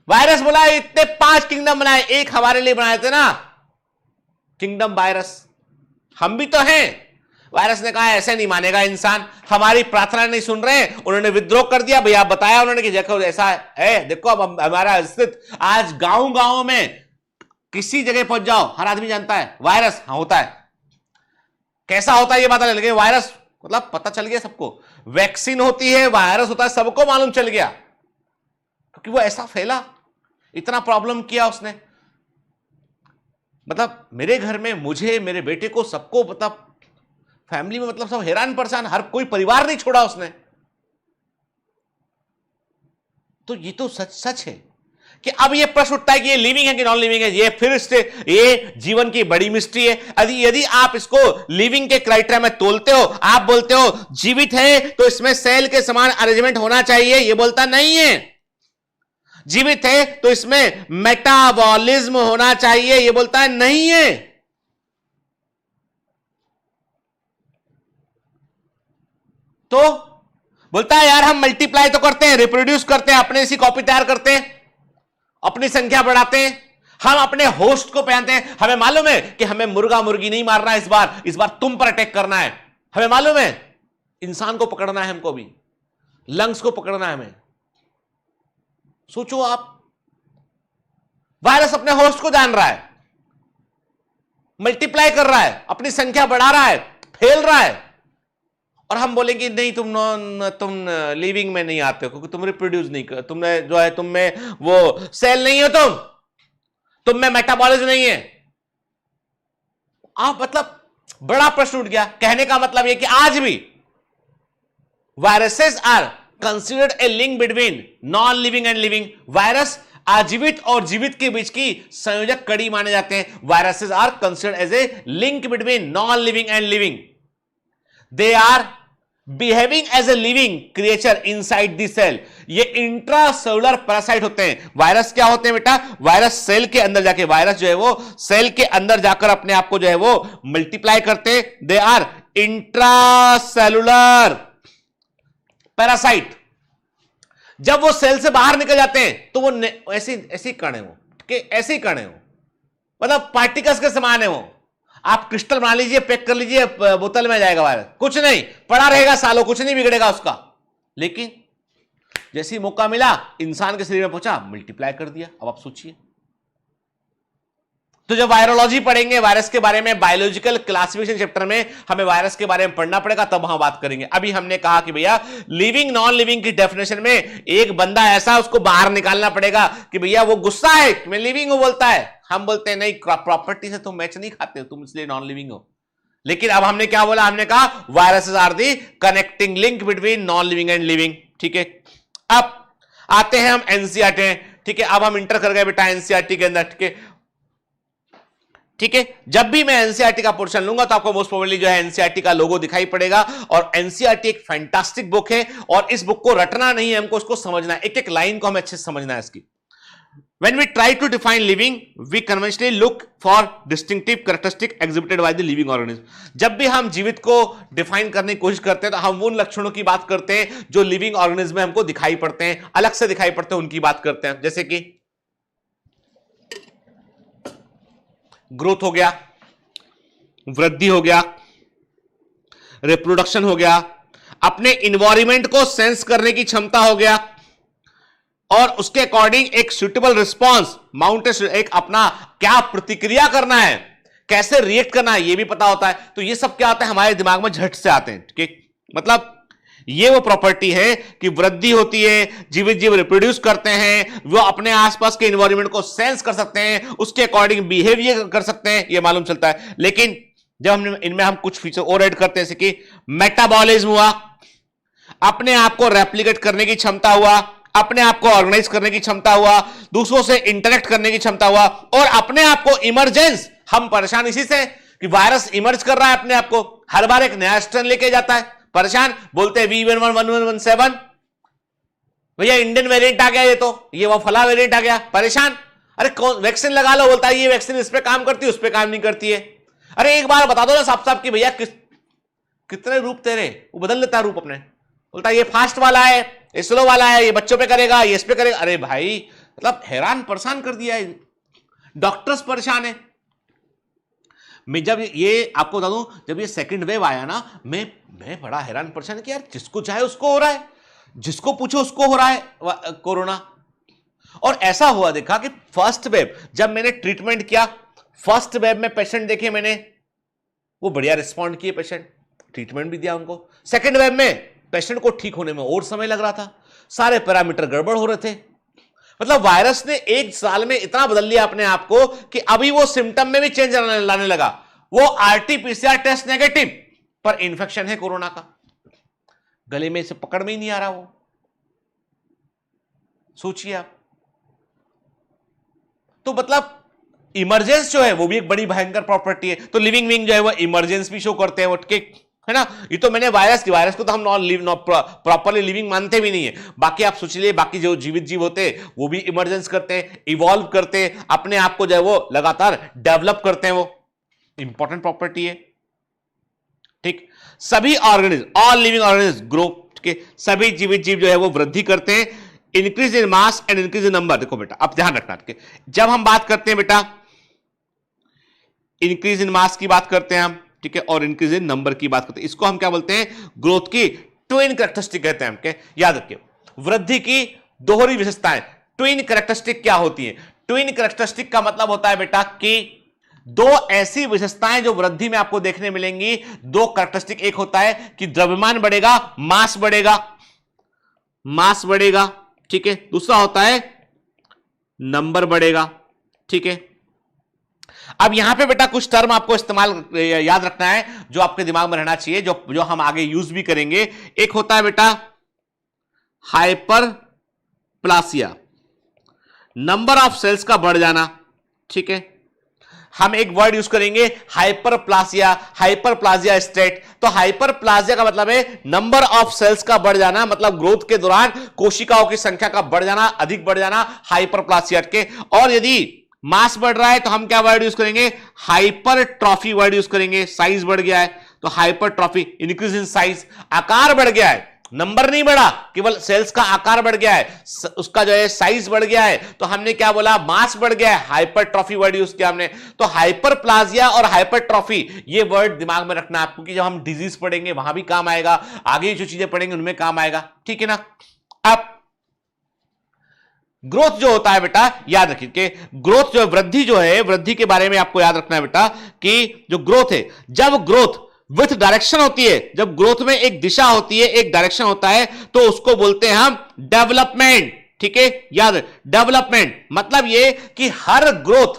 Speaker 1: Virus बोला इतने 5 किंगडम बनाए, एक हमारे लिए बनाए थे ना किंगडम वायरस, हम भी तो हैं। वायरस ने कहा ऐसे नहीं मानेगा इंसान, हमारी प्रार्थना नहीं सुन रहे हैं, उन्होंने विद्रोह कर दिया। भैया बताया उन्होंने कि देखो ऐसा है, देखो अब हमारा अस्तित्व आज गांव में किसी जगह पहुंच जाओ हर आदमी जानता है वायरस होता है, कैसा होता है ये पता लगे। वायरस मतलब पता चल गया सबको, वैक्सीन होती है, वायरस होता है, सबको मालूम चल गया, क्योंकि वो ऐसा फैला, इतना प्रॉब्लम किया उसने। मतलब मेरे घर में मुझे, मेरे बेटे को, सबको, मतलब फैमिली में मतलब सब हैरान परेशान, हर कोई परिवार नहीं छोड़ा उसने। तो ये तो सच है कि अब ये प्रश्न उठता है कि ये लिविंग है कि नॉन लिविंग है। ये फिर से ये जीवन की बड़ी मिस्ट्री है। यदि आप इसको लिविंग के क्राइटेरिया में तोलते हो, आप बोलते हो जीवित है तो इसमें सेल के समान अरेंजमेंट होना चाहिए, ये बोलता नहीं है। जीवित है तो इसमें मेटाबॉलिज्म होना चाहिए, ये बोलता है नहीं है। तो बोलता है यार हम मल्टीप्लाई तो करते हैं, रिप्रोड्यूस करते हैं, अपने सी कॉपी तैयार करते हैं, अपनी संख्या बढ़ाते हैं, हम अपने होस्ट को पहनते हैं। हमें मालूम है कि हमें मुर्गा मुर्गी नहीं मारना है, इस बार तुम पर अटैक करना है। हमें मालूम है इंसान को पकड़ना है, हमको भी लंग्स को पकड़ना है हमें। सोचो आप, वायरस अपने होस्ट को जान रहा है, मल्टीप्लाई कर रहा है, अपनी संख्या बढ़ा रहा है, फैल रहा है, और हम बोलेंगे नहीं तुम लिविंग में नहीं आते हो क्योंकि तुम रिप्रोड्यूस नहीं कर, तुमने जो है तुम में वो सेल नहीं हो, तुम में मेटाबॉलिज्म नहीं है। आप मतलब बड़ा प्रश्न उठ गया। कहने का मतलब यह कि आज भी viruses are considered a link between non living and living. Virus आजीवित और जीवित के बीच की संयोजक कड़ी माने जाते हैं। Viruses are considered as a link between non living and living. They are behaving as a living creature inside the cell. ये इंट्रासेलुलर पैरासाइट होते हैं। वायरस क्या होते हैं बेटा? वायरस सेल के अंदर जाके, वायरस जो है वो सेल के अंदर जाकर अपने आप को जो है वो मल्टीप्लाई करते हैं। They are intracellular parasite. जब वो सेल से बाहर निकल जाते हैं तो वो ऐसी कण है, वो ऐसे ही कण है, वो मतलब पार्टिकल्स के समान है। वो आप क्रिस्टल बना लीजिए, पैक कर लीजिए, बोतल में जाएगा वायरस, कुछ नहीं, पड़ा रहेगा सालों, कुछ नहीं बिगड़ेगा उसका। लेकिन जैसे ही मौका मिला इंसान के शरीर में पहुंचा, मल्टीप्लाई कर दिया। अब आप सोचिए, तो जब वायरोलॉजी पढ़ेंगे वायरस के बारे में, बायोलॉजिकल क्लासिफिकेशन चैप्टर में हमें वायरस के बारे में पढ़ना पड़ेगा, तब हम बात करेंगे। अभी हमने कहा कि भैया लिविंग नॉन लिविंग की डेफिनेशन में एक बंदा ऐसा उसको बाहर निकालना पड़ेगा कि भैया वो गुस्सा है, मैं लिविंग हूं बोलता है, हम बोलते हैं नहीं प्रॉपर्टी से तुम मैच नहीं खाते हो, तुम इसलिए नॉन लिविंग हो। लेकिन अब हमने क्या बोला? हमने कहा viruses are the connecting link between non living and living. ठीक है, अब आते हैं हम एनसीईआरटी। ठीक है, अब हम इंटर कर गए बेटा एनसीईआरटी के अंदर। ठीक है, जब भी मैं एनसीईआरटी का पोर्शन लूंगा तो आपको मोस्ट प्रोबेबली जो है एनसीईआरटी का लोगो दिखाई पड़ेगा। और एनसीईआरटी एक फैंटास्टिक बुक है और इस बुक को रटना नहीं है, हमको उसको समझना है, एक एक लाइन को हमें अच्छे से समझना है इसकी। When we try to define living, we conventionally look for distinctive characteristic exhibited by the living organism. जब भी हम जीवित को डिफाइन करने की कोशिश करते हैं तो हम उन लक्षणों की बात करते हैं जो लिविंग ऑर्गेनिज्म में हमको दिखाई पड़ते हैं, अलग से दिखाई पड़ते हैं, उनकी बात करते हैं। जैसे कि ग्रोथ हो गया, वृद्धि हो गया, रिप्रोडक्शन हो गया, अपने इन्वायरमेंट को सेंस करने की क्षमता हो गया, और उसके अकॉर्डिंग एक सुटेबल रिस्पॉन्स माउंटेड, एक अपना क्या प्रतिक्रिया करना है, कैसे रिएक्ट करना है, ये भी पता होता है। तो ये सब क्या आता है हमारे दिमाग में झट से आते हैं। ठीक है, मतलब ये वो प्रॉपर्टी है कि वृद्धि होती है, जीवित जीव रिप्रोड्यूस करते हैं, वो अपने आसपास के एनवायरनमेंट को सेंस कर सकते हैं, उसके अकॉर्डिंग बिहेवियर कर सकते हैं, ये मालूम चलता है। लेकिन जब हमने इनमें हम कुछ फीचर और ऐड करते हैं, जैसे कि मेटाबॉलिज्म हुआ, अपने आप को रेप्लिकेट करने की क्षमता हुआ, अपने आप को ऑर्गेनाइज करने की क्षमता हुआ, दूसरों से इंटरेक्ट करने की क्षमता हुआ, और अपने आप को इमरजेंस, हम परेशान इसी से कि वायरस इमर्ज कर रहा है अपने आप को, हर बार एक नया स्ट्रेन लेके जाता है, परेशान, बोलते हैं V111117, भैया इंडियन वेरिएंट आ गया, ये वो फला वेरिएंट आ गया, परेशान। अरे कौन वैक्सीन लगा लो, बोलता है ये वैक्सीन इस पे काम करती है, उस पे काम नहीं करती है। अरे एक बार बता दो ना साफ साफ कि भैया कितने रूप तेरे, वो बदल लेता है रूप अपने, बोलता है ये फास्ट वाला है, ये स्लो वाला है, ये बच्चों पे करेगा, ये इस पे करेगा। अरे भाई मतलब हैरान परेशान कर दिया है, डॉक्टर्स परेशान है। मैं जब ये आपको बता दूं, जब ये सेकंड वेव आया ना, मैं बड़ा हैरान परेशान कि यार जिसको चाहे उसको हो रहा है, जिसको पूछो उसको हो रहा है कोरोना। और ऐसा हुआ देखा कि फर्स्ट वेव जब मैंने ट्रीटमेंट किया, फर्स्ट वेव में पेशेंट देखे मैंने, वो बढ़िया रिस्पॉन्ड किए पेशेंट, ट्रीटमेंट भी दिया उनको। सेकेंड वेव में पेशेंट को ठीक होने में और समय लग रहा था, सारे पैरामीटर गड़बड़ हो रहे थे। मतलब वायरस ने एक साल में इतना बदल लिया अपने आप को कि अभी वो सिम्टम में भी चेंज लाने लगा। वो आरटीपीसीआर टेस्ट नेगेटिव, पर इंफेक्शन है कोरोना का, गले में से पकड़ में ही नहीं आ रहा। वो सोचिए आप, तो मतलब इमरजेंस जो है वो भी एक बड़ी भयंकर प्रॉपर्टी है। तो लिविंग विंग जो है वो इमरजेंस भी शो करते हैं, वो है ना। ये तो मैंने वायरस को तो हम प्रॉपरली लिविंग मानते भी नहीं है। बाकी आप सोच लीजिए, बाकी जो जीवित जीव होते हैं वो भी इमरजेंस करते हैं, इवॉल्व करते हैं, अपने आप को जो है वो लगातार डेवलप करते हैं, वो इंपॉर्टेंट प्रॉपर्टी है। ठीक, सभी organism, all living organism grow ठीक है, सभी जीवित जीव जो है वो वृद्धि करते हैं, increase in mass and increase in number. देखो बेटा अब ध्यान रखना, ठीक है, जब हम बात करते हैं बेटा इंक्रीज इन मास की बात करते हैं हम, ठीक है, और इंक्रीज इन नंबर की बात करते हैं, इसको हम क्या बोलते हैं, ग्रोथ की ट्विन कैरेक्टरिस्टिक कहते हैं, ठीक है। याद रखिए वृद्धि की दोहरी विशेषताएं, ट्विन कैरेक्टरिस्टिक क्या होती है? ट्विन कैरेक्टरिस्टिक का मतलब होता है बेटा कि दो ऐसी विशेषताएं जो वृद्धि में आपको देखने मिलेंगी, दो कैरेक्टरिस्टिक, एक होता है कि द्रव्यमान बढ़ेगा, मास बढ़ेगा, मास बढ़ेगा, ठीक है, दूसरा होता है नंबर बढ़ेगा, ठीक है। अब यहां पे बेटा कुछ टर्म आपको इस्तेमाल याद रखना है जो आपके दिमाग में रहना चाहिए, जो हम आगे यूज भी करेंगे। एक होता है बेटा हाइपर प्लासिया, नंबर ऑफ सेल्स का बढ़ जाना, ठीक है। हम एक वर्ड यूज करेंगे हाइपरप्लासिया, हाइपरप्लासिया स्टेट। तो हाइपरप्लासिया का मतलब है नंबर ऑफ सेल्स का बढ़ जाना, मतलब ग्रोथ के दौरान कोशिकाओं की संख्या का बढ़ जाना, अधिक बढ़ जाना, हाइपरप्लासिया के। और यदि मास बढ़ रहा है तो हम क्या वर्ड यूज करेंगे, हाइपरट्रॉफी वर्ड यूज करेंगे। साइज बढ़ गया है तो हाइपरट्रॉफी, इंक्रीज इन साइज, आकार बढ़ गया है, नंबर नहीं बढ़ा, केवल सेल्स का आकार बढ़ गया है, उसका जो है साइज बढ़ गया है, तो हमने क्या बोला, मास बढ़ गया है, हाइपरट्रॉफी वर्ड यूज किया हमने। तो हाइपरप्लासिया और हाइपरट्रॉफी ये वर्ड दिमाग में रखना आपको, कि जब हम डिजीज पढ़ेंगे वहां भी काम आएगा, आगे जो चीजें पढ़ेंगे उनमें काम आएगा, ठीक है ना। अब ग्रोथ जो होता है बेटा, याद रखिए कि ग्रोथ जो वृद्धि जो है, वृद्धि के बारे में आपको याद रखना है बेटा कि जो ग्रोथ है, जब ग्रोथ विथ डायरेक्शन होती है, जब ग्रोथ में एक दिशा होती है, एक डायरेक्शन होता है, तो उसको बोलते हैं हम डेवलपमेंट, ठीक है। याद, डेवलपमेंट मतलब ये कि हर ग्रोथ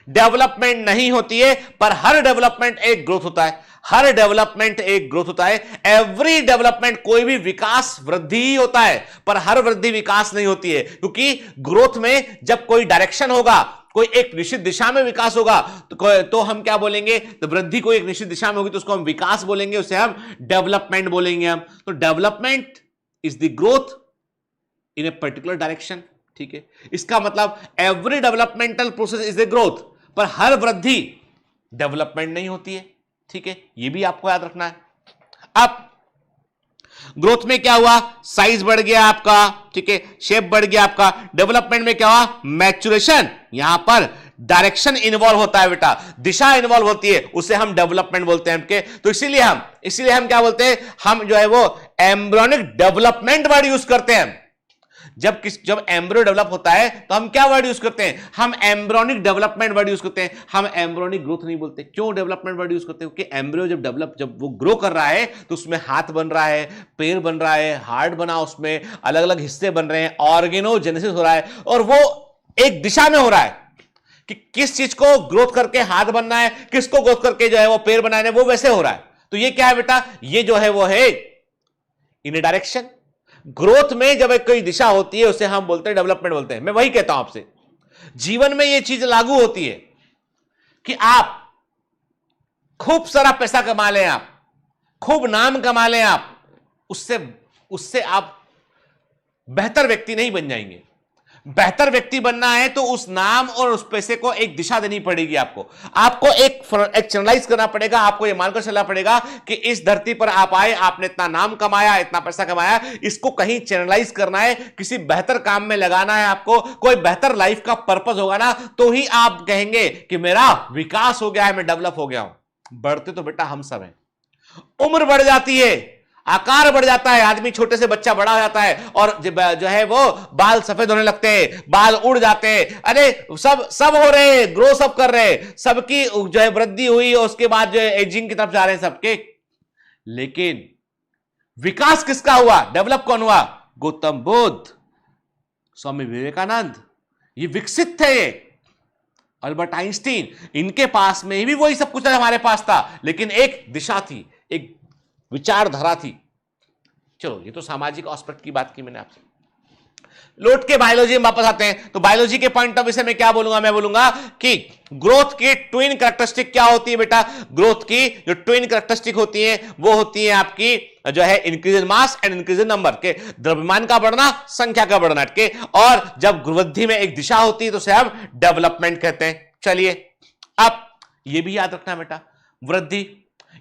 Speaker 1: डेवलपमेंट नहीं होती है, पर हर डेवलपमेंट एक ग्रोथ होता है, हर डेवलपमेंट एक ग्रोथ होता है। एवरी डेवलपमेंट, कोई भी विकास वृद्धि ही होता है, पर हर वृद्धि विकास नहीं होती है, क्योंकि ग्रोथ में जब कोई डायरेक्शन होगा, कोई एक निश्चित दिशा में विकास होगा, तो हम क्या बोलेंगे, तो वृद्धि कोई एक निश्चित दिशा में होगी तो उसको हम विकास बोलेंगे, उसे हम डेवलपमेंट बोलेंगे हम। तो development is the growth in a particular direction, ठीक है। इसका मतलब every developmental process is the growth, पर हर वृद्धि डेवलपमेंट नहीं होती है, ठीक है, यह भी आपको याद रखना है। अब ग्रोथ में क्या हुआ, साइज बढ़ गया आपका, ठीक है, शेप बढ़ गया आपका। डेवलपमेंट में क्या हुआ, मैच्योरेशन, यहां पर डायरेक्शन इन्वॉल्व होता है बेटा, दिशा इन्वॉल्व होती है, उसे हम डेवलपमेंट बोलते हैं। तो इसीलिए हम क्या बोलते हैं, हम जो है वो एम्ब्रियोनिक डेवलपमेंट वर्ड यूज करते हैं। जब एम्ब्रियो डेवलप होता है तो हम क्या वर्ड यूज करते हैं, हम एम्ब्रियोनिक डेवलपमेंट वर्ड यूज करते हैं, हम एम्ब्रियोनिक ग्रोथ नहीं बोलते। क्यों डेवलपमेंट वर्ड यूज करते हैं, क्योंकि एम्ब्रियो जब वो ग्रो कर रहा है तो उसमें हाथ बन रहा है, पैर बन रहा है, हार्ट बना, उसमें अलग अलग हिस्से बन रहे हैं, ऑर्गेनोजेनेसिस हो रहा है, और वो एक दिशा में हो रहा है कि किस चीज को ग्रोथ करके हाथ बनना है, किसको ग्रोथ करके जो है वो पैर बनाना है, वो वैसे हो रहा है। तो ये क्या है बेटा, ये जो है वो है इन ए डायरेक्शन। ग्रोथ में जब एक कोई दिशा होती है उसे हम बोलते हैं डेवलपमेंट बोलते हैं। मैं वही कहता हूं आपसे, जीवन में यह चीज लागू होती है कि आप खूब सारा पैसा कमा लें, आप खूब नाम कमा लें, आप उससे आप बेहतर व्यक्ति नहीं बन जाएंगे। बेहतर व्यक्ति बनना है तो उस नाम और उस पैसे को एक दिशा देनी पड़ेगी, आपको एक चैनलाइज करना पड़ेगा। आपको यह मानकर चलना पड़ेगा कि इस धरती पर आप आए, आपने इतना नाम कमाया, इतना पैसा कमाया, इसको कहीं चैनलाइज करना है, किसी बेहतर काम में लगाना है, आपको कोई बेहतर लाइफ का पर्पस होगा ना, तो ही आप कहेंगे कि मेरा विकास हो गया है, मैं डेवलप हो गया हूं। बढ़ते तो बेटा हम सब हैं, उम्र बढ़ जाती है, आकार बढ़ जाता है, आदमी छोटे से बच्चा बड़ा हो जाता है, और जो है वो बाल सफेद होने लगते हैं, बाल उड़ जाते हैं, अरे सब हो रहे हैं, ग्रो सब कर रहे हैं, सबकी जो है वृद्धि हुई, और उसके बाद जो है एजिंग की तरफ जा रहे हैं सबके। लेकिन विकास किसका हुआ, डेवलप कौन हुआ, गौतम बुद्ध, स्वामी विवेकानंद, ये विकसित थे। अल्बर्ट आइंस्टीन, इनके पास में भी वही सब कुछ हमारे पास था, लेकिन एक दिशा थी, एक विचारधारा थी। चलो ये तो सामाजिक एस्पेक्ट की बात की मैंने आपसे। लौट के बायोलॉजी में वापस आते हैं, तो बायोलॉजी के पॉइंट ऑफ व्यू से मैं क्या बोलूंगा, मैं बोलूंगा कि ग्रोथ की ट्विन कैरेक्टरिस्टिक क्या होती है बेटा। ग्रोथ की जो ट्विन कैरेक्टरिस्टिक होती है वो होती है आपकी जो है increase in mass and increase in number, के द्रव्यमान का बढ़ना, संख्या का बढ़ना के। और जब वृद्धि में एक दिशा होती है तो उसे हम डेवलपमेंट कहते हैं। चलिए अब ये भी याद रखना बेटा, वृद्धि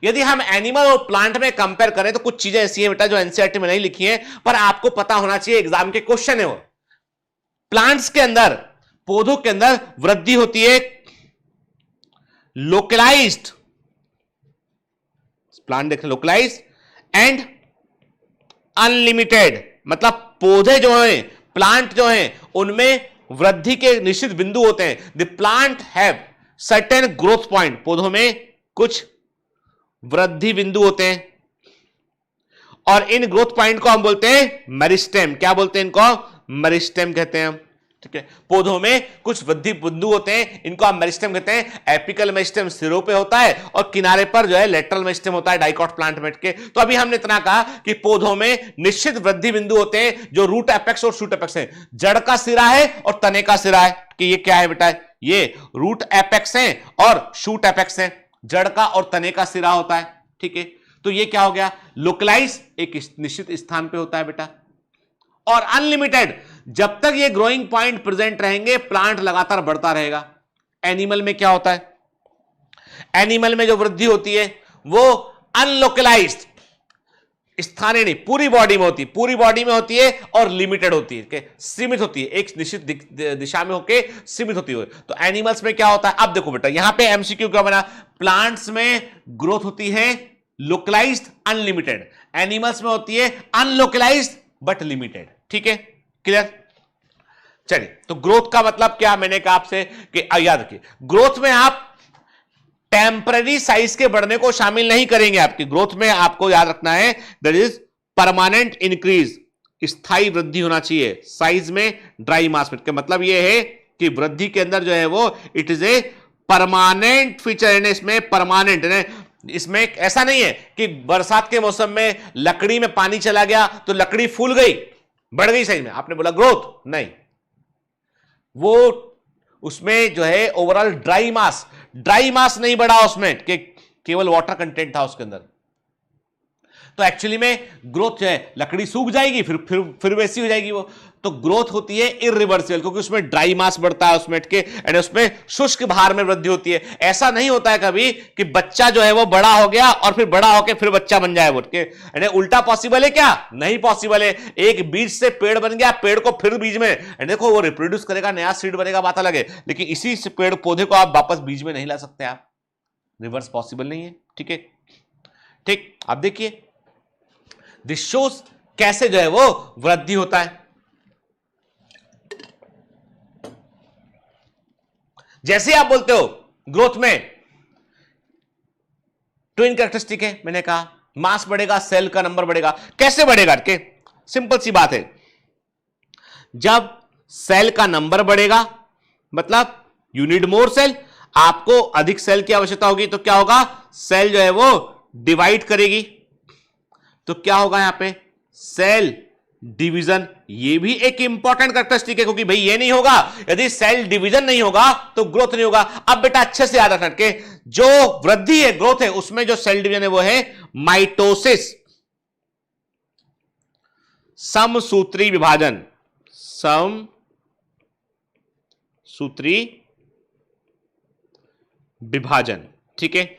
Speaker 1: यदि हम एनिमल और प्लांट में कंपेयर करें तो कुछ चीजें ऐसी हैं बेटा जो एनसीईआरटी में नहीं लिखी हैं, पर आपको पता होना चाहिए, एग्जाम के क्वेश्चन है वो। प्लांट्स के अंदर, पौधों के अंदर वृद्धि होती है लोकलाइज्ड, प्लांट देखें लोकलाइज्ड एंड अनलिमिटेड, मतलब पौधे जो हैं, प्लांट जो हैं, उनमें वृद्धि के निश्चित बिंदु होते हैं। The plant have certain growth point, पौधों में कुछ वृद्धि बिंदु होते हैं और इन ग्रोथ पॉइंट को हम बोलते हैं मेरिस्टेम। क्या बोलते हैं इनको? मेरिस्टेम कहते हैं हम, ठीक है। पौधों में कुछ वृद्धि बिंदु होते हैं, इनको हम मेरिस्टेम कहते हैं। एपिकल मेरिस्टेम सिरों पे होता है और किनारे पर जो है लेटरल मेरिस्टेम होता है डाइकॉट प्लांट में के। तो अभी हमने इतना कहा कि पौधों में निश्चित वृद्धि बिंदु होते हैं जो रूट एपेक्स और शूट एपेक्स है। जड़ का सिरा है और तने का सिरा है, कि ये क्या है बेटा? ये रूट एपेक्स है और शूट एपेक्स है, जड़ का और तने का सिरा होता है, ठीक है। तो ये क्या हो गया? लोकलाइज, एक निश्चित स्थान पे होता है बेटा। और अनलिमिटेड, जब तक ये ग्रोइंग पॉइंट प्रेजेंट रहेंगे प्लांट लगातार बढ़ता रहेगा। एनिमल में क्या होता है? एनिमल में जो वृद्धि होती है वो अनलोकलाइज्ड, स्थानीय नहीं, पूरी बॉडी में होती है, पूरी बॉडी में होती है और लिमिटेड होती है, सीमित होती है, एक निश्चित दिशा में होकर सीमित होती है। तो एनिमल्स में क्या होता है? अब देखो बेटा, यहां पे एमसीक्यू क्या बना? प्लांट्स में ग्रोथ होती है लोकलाइज्ड अनलिमिटेड, एनिमल्स में होती है अनलोकलाइज्ड बट लिमिटेड, ठीक है, क्लियर? चलिए, तो ग्रोथ का मतलब क्या मैंने कहा आपसे कि याद रखिए, ग्रोथ में आप टेम्पररी साइज के बढ़ने को शामिल नहीं करेंगे। आपकी ग्रोथ में आपको याद रखना है दैट इज परमानेंट इंक्रीज, स्थायी वृद्धि होना चाहिए साइज में, ड्राई मास में। मतलब यह है कि वृद्धि के अंदर जो है वो it is a permanent feature, इसमें परमानेंट है। इसमें ऐसा नहीं है कि बरसात के मौसम में लकड़ी में पानी चला गया तो लकड़ी फूल गई, बढ़ गई साइज में, आपने बोला ग्रोथ नहीं, वो उसमें जो है ओवरऑल ड्राई मास नहीं बढ़ा उसमें, केवल वाटर कंटेंट था उसके अंदर। तो एक्चुअली में ग्रोथ जो है, लकड़ी सूख जाएगी फिर वैसी हो जाएगी वो। तो ग्रोथ होती है इरिवर्सिबल, क्योंकि उसमें ड्राई मास बढ़ता है उसमें के, एंड उसमें शुष्क भार में वृद्धि होती है। ऐसा नहीं होता है कभी कि बच्चा जो है वो बड़ा हो गया और फिर बड़ा होकर फिर बच्चा बन जाए, बोल के उल्टा पॉसिबल है क्या? नहीं पॉसिबल है। एक बीज से पेड़ बन गया, पेड़ को फिर बीज में, देखो वो रिप्रोड्यूस करेगा, नया सीड बनेगा, बात अलग है, लेकिन इसी से पेड़ पौधे को आप वापस बीज में नहीं ला सकते, आप रिवर्स पॉसिबल नहीं है, ठीक है। ठीक, अब देखिए दिस शोज कैसे जो है वो वृद्धि होता है। जैसे आप बोलते हो ग्रोथ में ट्विन कैरेक्टरिस्टिक है, मैंने कहा मास बढ़ेगा, सेल का नंबर बढ़ेगा। कैसे बढ़ेगा? के सिंपल सी बात है, जब सेल का नंबर बढ़ेगा मतलब यू नीड मोर सेल, आपको अधिक सेल की आवश्यकता होगी, तो क्या होगा? सेल जो है वो डिवाइड करेगी, तो क्या होगा यहां पे? Cell division. ये भी एक इंपॉर्टेंट कैरेक्टरिस्टिक है, क्योंकि भाई ये नहीं होगा, यदि सेल डिवीजन नहीं होगा तो ग्रोथ नहीं होगा। अब बेटा अच्छे से याद रखना के जो वृद्धि है, ग्रोथ है, उसमें जो सेल डिवीजन है वो है माइटोसिस, समसूत्री विभाजन, समसूत्री विभाजन, ठीक है,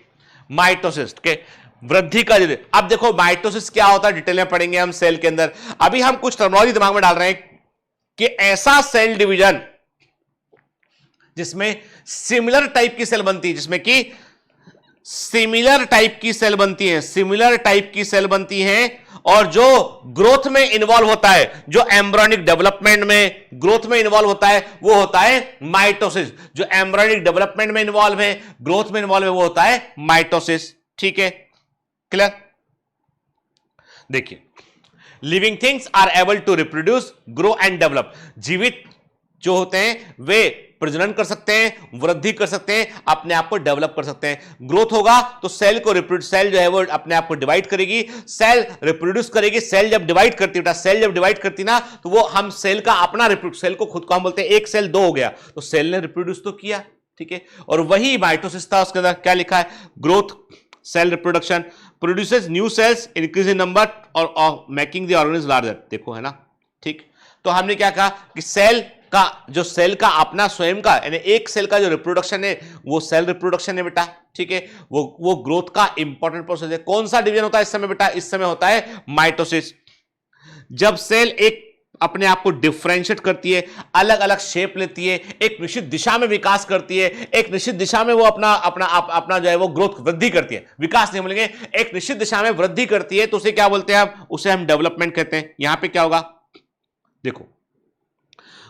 Speaker 1: माइटोसिस के वृद्धि का। अब देखो माइटोसिस क्या होता है, डिटेल में पढ़ेंगे हम सेल के अंदर। अभी हम कुछ टर्मिनोलॉजी दिमाग में डाल रहे हैं कि ऐसा सेल डिवीजन जिसमें सिमिलर टाइप की सेल बनती है, जिसमें कि सिमिलर टाइप की सेल बनती है, सिमिलर टाइप की सेल बनती है, और जो ग्रोथ में इन्वॉल्व होता है, जो एम्ब्रियोनिक डेवलपमेंट में ग्रोथ में इन्वॉल्व होता है, वो होता है माइटोसिस। जो एम्ब्रियोनिक डेवलपमेंट में इन्वॉल्व है, ग्रोथ में इन्वॉल्व है, वो होता है माइटोसिस, ठीक है, क्लियर? देखिए, living things are able to reproduce, grow and develop. जीवित जो होते हैं वे प्रजनन कर सकते हैं, वृद्धि कर सकते हैं, अपने आप को डेवलप कर सकते हैं। ग्रोथ होगा तो सेल जो है वो अपने आप को डिवाइड करेगी, सेल रिप्रोड्यूस करेगी। सेल जब डिवाइड करती है, सेल जब डिवाइड करती ना, तो वो हम सेल का अपना सेल को खुद को हम बोलते हैं एक सेल दो हो गया, तो सेल ने रिप्रोड्यूस तो किया, ठीक है। और वही माइटोसिस था, उसके अंदर क्या लिखा है? Growth, cell reproduction, produces new cells, increase in number और मेकिंग द ऑर्गेनिज्म लार्जर। देखो है ना, ठीक। तो हमने क्या कहा कि सेल का जो सेल का अपना स्वयं का यानी एक सेल का जो रिप्रोडक्शन है वो सेल रिप्रोडक्शन है बेटा, ठीक है, वो ग्रोथ का इंपॉर्टेंट प्रोसेस है। कौन सा डिवीजन होता है इस समय बेटा? इस समय होता है माइटोसिस। जब सेल एक अपने आप को डिफरेंशिएट करती है, अलग अलग शेप लेती है, एक निश्चित दिशा में विकास करती है, एक निश्चित दिशा में वो अपना जो है वो ग्रोथ वृद्धि करती है, विकास नहीं बोलेंगे, एक निश्चित दिशा में वृद्धि करती है, तो उसे क्या बोलते हैं? उसे हम डेवलपमेंट कहते हैं। यहां पे क्या होगा देखो,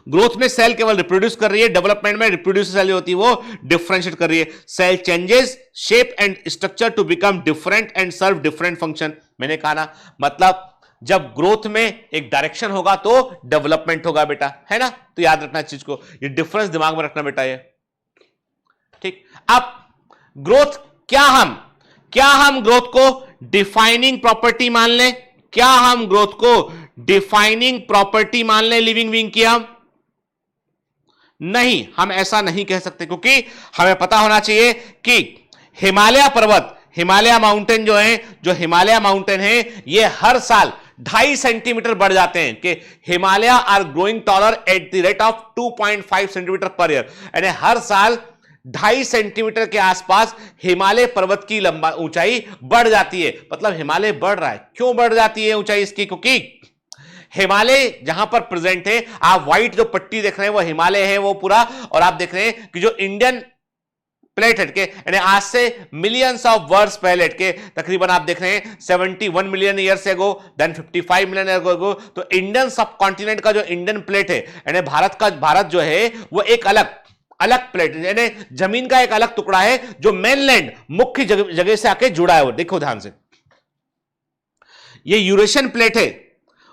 Speaker 1: ग्रोथ में सेल केवल रिप्रोड्यूस कर रही है, डेवलपमेंट में रिप्रोड्यूस सेल होती है वो डिफरेंशिएट कर रही है। Cell changes shape and structure to become different and serve different function. मैंने कहा ना, मतलब जब ग्रोथ में एक डायरेक्शन होगा तो डेवलपमेंट होगा बेटा, है ना? तो याद रखना चीज को, ये डिफरेंस दिमाग में रखना बेटा ये, ठीक। अब ग्रोथ क्या हम ग्रोथ को डिफाइनिंग प्रॉपर्टी मान लें? क्या हम ग्रोथ को डिफाइनिंग प्रॉपर्टी मान लें लिविंग बीइंग की? नहीं, हम ऐसा नहीं कह सकते, क्योंकि हमें पता होना चाहिए कि हिमालय पर्वत, हिमालय माउंटेन जो है, जो हिमालय माउंटेन है, ये हर साल 2.5 सेंटीमीटर बढ़ जाते हैं कि Himalaya are growing taller at the rate of 2.5 centimetre per year, यानी हर साल 2.5 सेंटीमीटर के आसपास हिमालय पर्वत की ऊंचाई बढ़ जाती है। मतलब हिमालय बढ़ रहा है। क्यों बढ़ जाती है ऊंचाई इसकी? क्योंकि हिमालय जहां पर प्रेजेंट है, आप व्हाइट जो पट्टी देख रहे हैं वो हिमालय है वो पूरा, और आप देख रहे हैं कि जो इंडियन प्लेट हटके, यानी आज से मिलियंस ऑफ वर्ष पहले हटके, तकरीबन आप देख रहे हैं 71 million years ago, then 55 million year ago, तो इंडियन सब कॉन्टिनेंट का जो इंडियन प्लेट है, यानी भारत जो है वो एक अलग प्लेट, यानी जमीन का एक अलग टुकड़ा है जो मेनलैंड मुख्य जगह से आके जुड़ा है। वो देखो ध्यान से, ये यूरेशियन प्लेट है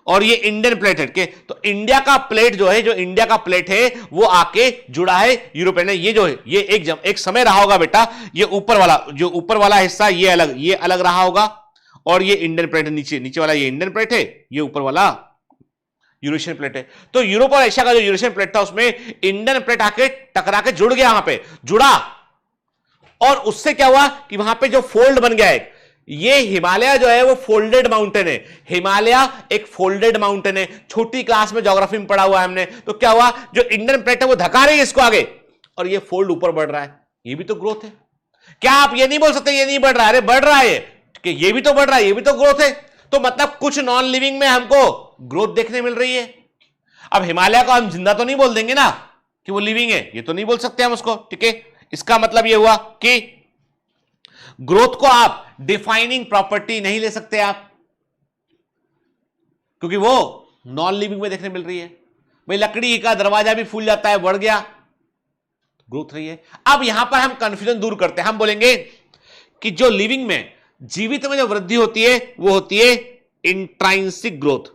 Speaker 1: और ये इंडियन प्लेट है के, तो इंडिया का प्लेट जो है, जो इंडिया का प्लेट है वो आके जुड़ा है यूरोपियन। ये जो है ये एक समय रहा होगा बेटा, ये ऊपर वाला हिस्सा ये अलग रहा होगा, और ये इंडियन प्लेट है, नीचे वाला ये इंडियन प्लेट है, ये ऊपर वाला यूरेशियन प्लेट है। तो यूरोप और एशिया का जो यूरेशियन प्लेट था उसमें इंडियन प्लेट आके टकरा के जुड़ गया, वहां पे जुड़ा, और उससे क्या हुआ कि वहां पे जो फोल्ड बन गया है, ये हिमालय जो है वो फोल्डेड माउंटेन है। हिमालय एक फोल्डेड माउंटेन है, छोटी क्लास में ज्योग्राफी में पढ़ा हुआ है हमने। तो क्या हुआ, जो इंडियन प्लेट है वो धका रही है इसको आगे, और ये फोल्ड ऊपर बढ़ रहा है। ये भी तो ग्रोथ है। क्या आप ये नहीं बोल सकते ये नहीं बढ़ रहा है? अरे बढ़ रहा है, कि ये भी तो बढ़ रहा है, ये भी तो ग्रोथ है। तो मतलब कुछ नॉन लिविंग में हमको ग्रोथ देखने मिल रही है। अब हिमालय को हम जिंदा तो नहीं बोल देंगे ना कि वो लिविंग है, ये तो नहीं बोल सकते हम उसको, ठीक है। इसका मतलब ये हुआ कि ग्रोथ को आप डिफाइनिंग प्रॉपर्टी नहीं ले सकते आप, क्योंकि वो नॉन लिविंग में देखने मिल रही है। भाई लकड़ी का दरवाजा भी फूल जाता है, बढ़ गया, ग्रोथ रही है। अब यहां पर हम कंफ्यूजन दूर करते हैं, हम बोलेंगे कि जो लिविंग में, जीवित में जो वृद्धि होती है वो होती है इंट्रांसिक ग्रोथ।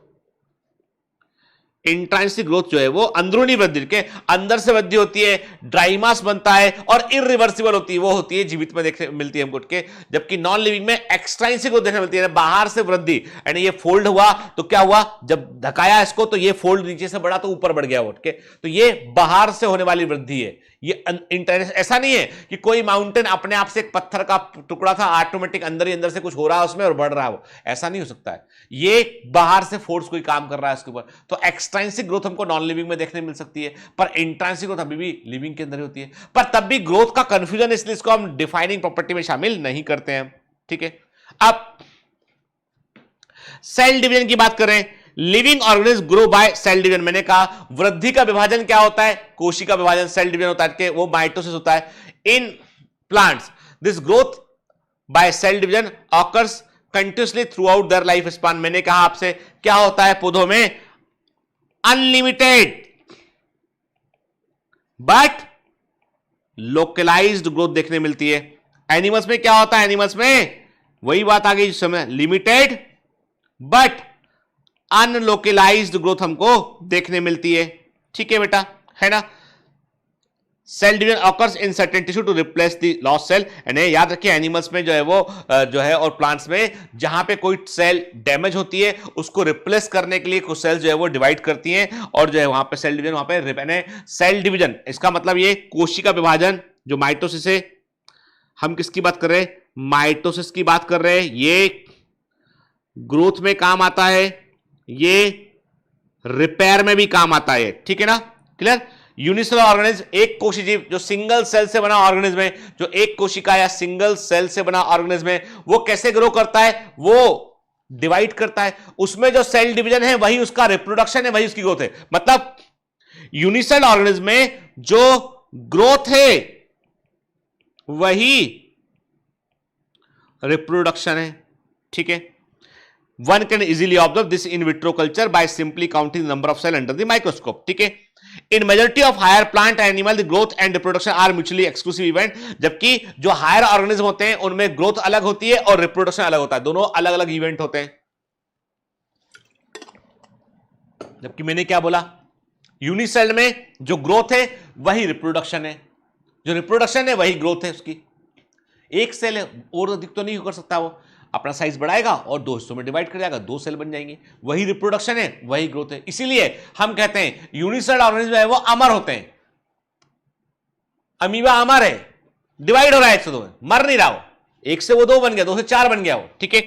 Speaker 1: इंट्रांसिक ग्रोथ जो है वो अंदरूनी वृद्धि के अंदर से वृद्धि होती है, ड्राई मास बनता है और इरिवर्सिबल होती है, वो होती है जीवित में देखने मिलती है हमको के। जबकि नॉन लिविंग में एक्सट्रांसिक ग्रोथ देखने मिलती है, बाहर से वृद्धि, यानी ये फोल्ड हुआ तो क्या हुआ, जब धकाया इसको तो ये फोल्ड नीचे से बढ़ा तो ऊपर बढ़ गया उठ के, तो ये बाहर से होने वाली वृद्धि है। ये ऐसा नहीं है कि कोई माउंटेन अपने आप से एक पत्थर का टुकड़ा था, ऑटोमेटिक अंदर ही अंदर से कुछ हो रहा है उसमें और बढ़ रहा है, वो ऐसा नहीं हो सकता है। ये बाहर से फोर्स कोई काम कर रहा है इसके ऊपर। तो एक्सट्रांसिक ग्रोथ हमको नॉन लिविंग में देखने मिल सकती है, पर इंट्रांसिक ग्रोथ अभी भी लिविंग के अंदर होती है। पर तब भी ग्रोथ का कंफ्यूजन, इसलिए इसको हम डिफाइनिंग प्रॉपर्टी में शामिल नहीं करते हैं, ठीक है। अब सेल डिवीजन की बात करें, living organism grow by cell division. मैंने कहा वृद्धि का विभाजन क्या होता है, कोशिका विभाजन, सेल डिवीजन होता है कि वो माइटोसिस होता है। In plants this growth by cell division occurs continuously throughout their life span. मैंने कहा आपसे क्या होता है पौधों में, अनलिमिटेड बट लोकलाइज्ड ग्रोथ देखने मिलती है। एनिमल्स में क्या होता है, एनिमल्स में वही बात आ गई, समय लिमिटेड बट अनलोकलाइज्ड ग्रोथ हमको देखने मिलती है, ठीक है बेटा, है ना। Cell division occurs in certain tissue to replace the lost cell. यानी याद रखिए एनिमल्स में जो है वो जो है और प्लांट्स में जहां पे कोई सेल डैमेज होती है उसको रिप्लेस करने के लिए कुछ सेल जो है वो डिवाइड करती हैं, और जो है वहां पे सेल डिवीजन, वहां पे सेल डिवीजन, इसका मतलब ये कोशिका विभाजन जो माइटोसिस है, हम किसकी बात कर रहे हैं, माइटोसिस की बात कर रहे हैं। ये ग्रोथ में काम आता है, ये रिपेयर में भी काम आता है, ठीक है ना। क्लियर? यूनिसेलुलर ऑर्गेनिज्म, एक कोशी जीव, जो सिंगल सेल से बना ऑर्गेनिज्म है, जो एक कोशिका या सिंगल सेल से बना ऑर्गेनिज्म है, वो कैसे ग्रो करता है? वो डिवाइड करता है, उसमें जो सेल डिवीजन है वही उसका रिप्रोडक्शन है, वही उसकी ग्रोथ है। मतलब यूनिसेलुलर ऑर्गेनिज्म में जो ग्रोथ है वही रिप्रोडक्शन है, ठीक है? One can easily observe this in vitro culture by simply counting number of cell under the microscope, ठीक है? In majority of higher plant animal the growth and reproduction are mutually exclusive event, जबकि जो higher organism होते हैं उनमें growth अलग होती है और रिप्रोडक्शन अलग होता है, दोनों अलग अलग इवेंट होते हैं। जबकि मैंने क्या बोला, यूनिसेल में जो ग्रोथ है वही रिप्रोडक्शन है, जो रिप्रोडक्शन है वही ग्रोथ है उसकी। एक सेल है और अधिक तो नहीं कर सकता, वो अपना साइज बढ़ाएगा और दो हिस्सों में डिवाइड कर जाएगा, दो सेल बन जाएंगे, वही रिप्रोडक्शन है वही ग्रोथ है। इसीलिए हम कहते हैं यूनिसेलुलर ऑर्गेनिज्म है वो अमर होते हैं। अमीबा अमर है, डिवाइड हो रहा है एक से दो में, मर नहीं रहा वो, एक से वो दो बन गया, दो से चार बन गया वो, ठीक है?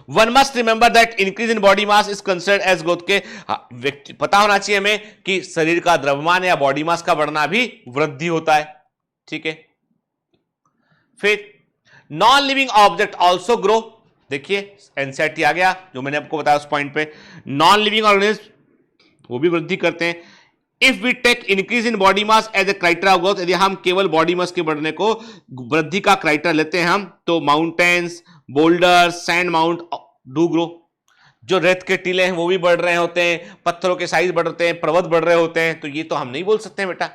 Speaker 1: One must remember that increase in body mass is considered as growth, के व्यक्ति पता होना चाहिए हमें कि शरीर का द्रव्यमान या बॉडी मास का बढ़ना भी वृद्धि होता है, ठीक है? फिर non living object also grow, देखिए एनसीईआरटी आ गया जो मैंने आपको बताया उस पॉइंट पे, नॉन लिविंग ऑर्गेनिज्म वो भी वृद्धि करते हैं। If we take increase in body mass as a criteria of growth, यदि हम केवल बॉडी मास के बढ़ने को वृद्धि का क्राइटेरिया लेते हैं हम, तो mountains, boulder, sand mount do grow, जो रेत के टीले हैं वो भी बढ़ रहे होते हैं, पत्थरों के साइज बढ़ रहे हैं, पर्वत बढ़ रहे होते हैं, तो ये तो हम नहीं बोल सकते हैं बेटा।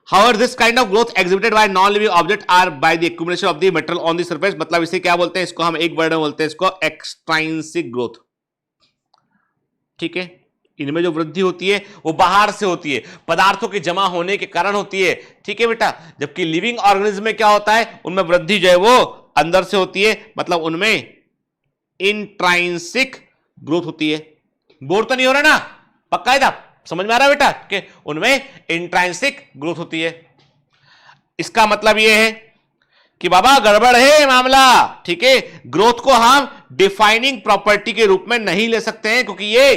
Speaker 1: However, this kind of growth exhibited by non-living object are by the accumulation of the material on the surface, मतलब इसे क्या बोलते हैं? इसको हम एक वर्ड में बोलते हैं इसको एक्सट्राइंसिक ग्रोथ, ठीक है? इनमें जो वृद्धि होती है वो बाहर से होती है, पदार्थों के जमा होने के कारण होती है, ठीक है बेटा? जबकि लिविंग ऑर्गेनिज्म में क्या होता है? उनमें वृद्धि जो है वो अंदर से होती है, मतलब उनमें इंट्राइंसिक ग्रोथ होती है। बोर तो नहीं हो रहा ना? पक्का है? समझ में आ रहा है बेटा कि उनमें इंट्रांसिक ग्रोथ होती है। इसका मतलब यह है कि बाबा गड़बड़ है मामला, ठीक है? ग्रोथ को हम डिफाइनिंग प्रॉपर्टी के रूप में नहीं ले सकते हैं क्योंकि ये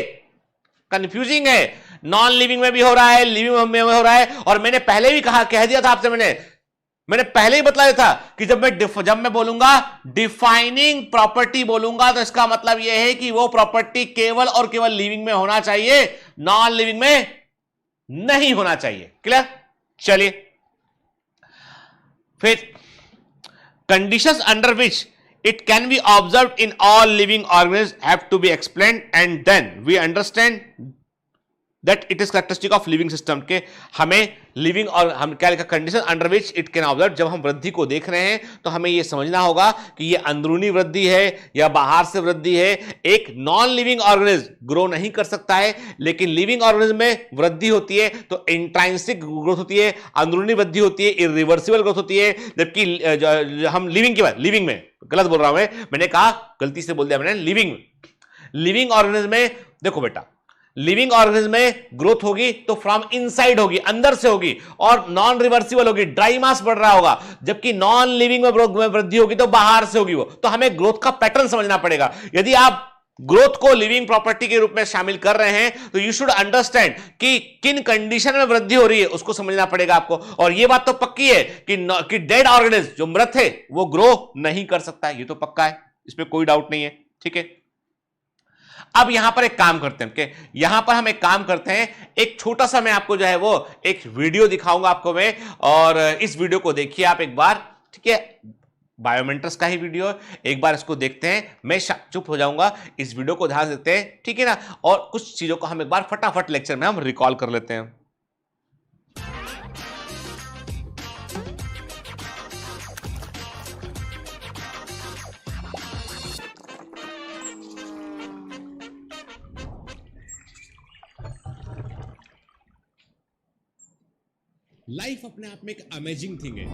Speaker 1: कंफ्यूजिंग है। नॉन लिविंग में भी हो रहा है, लिविंग में हो रहा है, और मैंने पहले भी कह दिया था आपसे, मैंने पहले ही बतलाया था कि जब मैं बोलूंगा डिफाइनिंग प्रॉपर्टी बोलूंगा तो इसका मतलब यह है कि वो प्रॉपर्टी केवल और केवल लिविंग में होना चाहिए, नॉन लिविंग में नहीं होना चाहिए। क्लियर? चलिए फिर, conditions under which it can be observed in all living organism have to be explained and then we understand that it is characteristic of living system, के हमें लिविंग और हम क्या लिखा, condition under which it can observe, जब हम वृद्धि को देख रहे हैं तो हमें यह समझना होगा कि यह अंदरूनी वृद्धि है या बाहर से वृद्धि है। एक नॉन लिविंग ऑर्गेनिज्म ग्रो नहीं कर सकता है, लेकिन लिविंग ऑर्गेनिज्म में वृद्धि होती है तो इंट्रांसिक ग्रोथ होती है, अंदरूनी वृद्धि होती है, इरिवर्सिबल ग्रोथ होती है। जबकि हम लिविंग की बात, लिविंग में गलत बोल रहा हूं मैंने कहा, गलती से बोल दिया मैंने, लिविंग ऑर्गेनिज्म में देखो बेटा, लिविंग ऑर्गेनिज्म में ग्रोथ होगी तो फ्रॉम इनसाइड होगी, अंदर से होगी, और नॉन रिवर्सिबल होगी, ड्राई मास बढ़ रहा होगा। जबकि नॉन लिविंग में वृद्धि होगी तो बाहर से होगी वो। तो हमें ग्रोथ का पैटर्न समझना पड़ेगा। यदि आप ग्रोथ को लिविंग प्रॉपर्टी के रूप में शामिल कर रहे हैं तो यू शुड अंडरस्टैंड कि किन कंडीशन में वृद्धि हो रही है, उसको समझना पड़ेगा आपको। और यह बात तो पक्की है कि डेड ऑर्गेनिज्म जो मृत है वो ग्रो नहीं कर सकता है, ये तो पक्का है, इसमें कोई डाउट नहीं है, ठीक है? अब यहां पर एक काम करते हैं, यहां पर हम एक काम करते हैं, एक छोटा सा मैं आपको जो है वो एक वीडियो दिखाऊंगा आपको मैं, और इस वीडियो को देखिए आप एक बार, ठीक है? बायोमेंटर्स का ही वीडियो, एक बार इसको देखते हैं, मैं चुप हो जाऊंगा, इस वीडियो को ध्यान देते हैं, ठीक है ना? और कुछ चीजों को हम एक बार फटाफट लेक्चर में हम रिकॉल कर लेते हैं।
Speaker 2: लाइफ अपने आप में एक अमेजिंग थिंग है।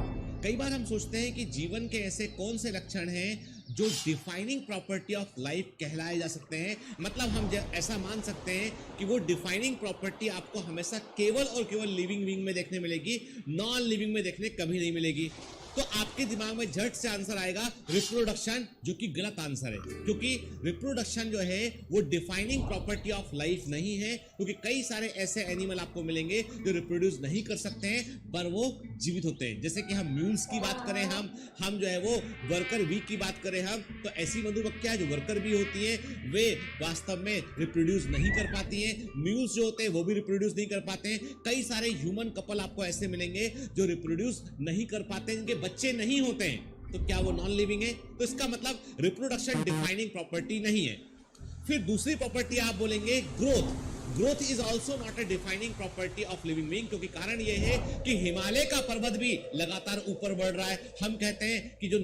Speaker 2: कई बार हम सोचते हैं कि जीवन के ऐसे कौन से लक्षण हैं जो डिफाइनिंग प्रॉपर्टी ऑफ लाइफ कहलाए जा सकते हैं। मतलब हम ऐसा मान सकते हैं कि वो डिफाइनिंग प्रॉपर्टी आपको हमेशा केवल और केवल लिविंग बीइंग में देखने मिलेगी, नॉन लिविंग में देखने कभी नहीं मिलेगी। तो आपके दिमाग में झट से आंसर आएगा रिप्रोडक्शन, जो कि गलत आंसर है, क्योंकि रिप्रोडक्शन जो है वो डिफाइनिंग प्रॉपर्टी ऑफ लाइफ नहीं है, क्योंकि कई सारे ऐसे एनिमल आपको मिलेंगे जो रिप्रोड्यूस नहीं कर सकते हैं पर वो जीवित होते हैं। जैसे कि हम म्यूल्स की बात करें, हम जो है वो वर्कर बी की बात करें हम, तो ऐसी मधुमक्खियां जो वर्कर बी होती हैं वे वास्तव में रिप्रोड्यूस नहीं कर पाती हैं। म्यूल्स जो होते हैं वो भी रिप्रोड्यूस नहीं कर पाते हैं। कई सारे ह्यूमन कपल आपको ऐसे मिलेंगे जो रिप्रोड्यूस नहीं कर पाते, इनके बच्चे नहीं होते हैं, तो क्या वो नॉन लिविंग है? तो इसका मतलब रिप्रोडक्शन डिफाइनिंग प्रॉपर्टी नहीं है। फिर दूसरी प्रॉपर्टी आप बोलेंगे growth. Growth is also not a defining property of living being, क्योंकि कारण यह है कि हिमालय का पर्वत भी लगातार ऊपर बढ़ रहा है। हम कहते हैं कि जो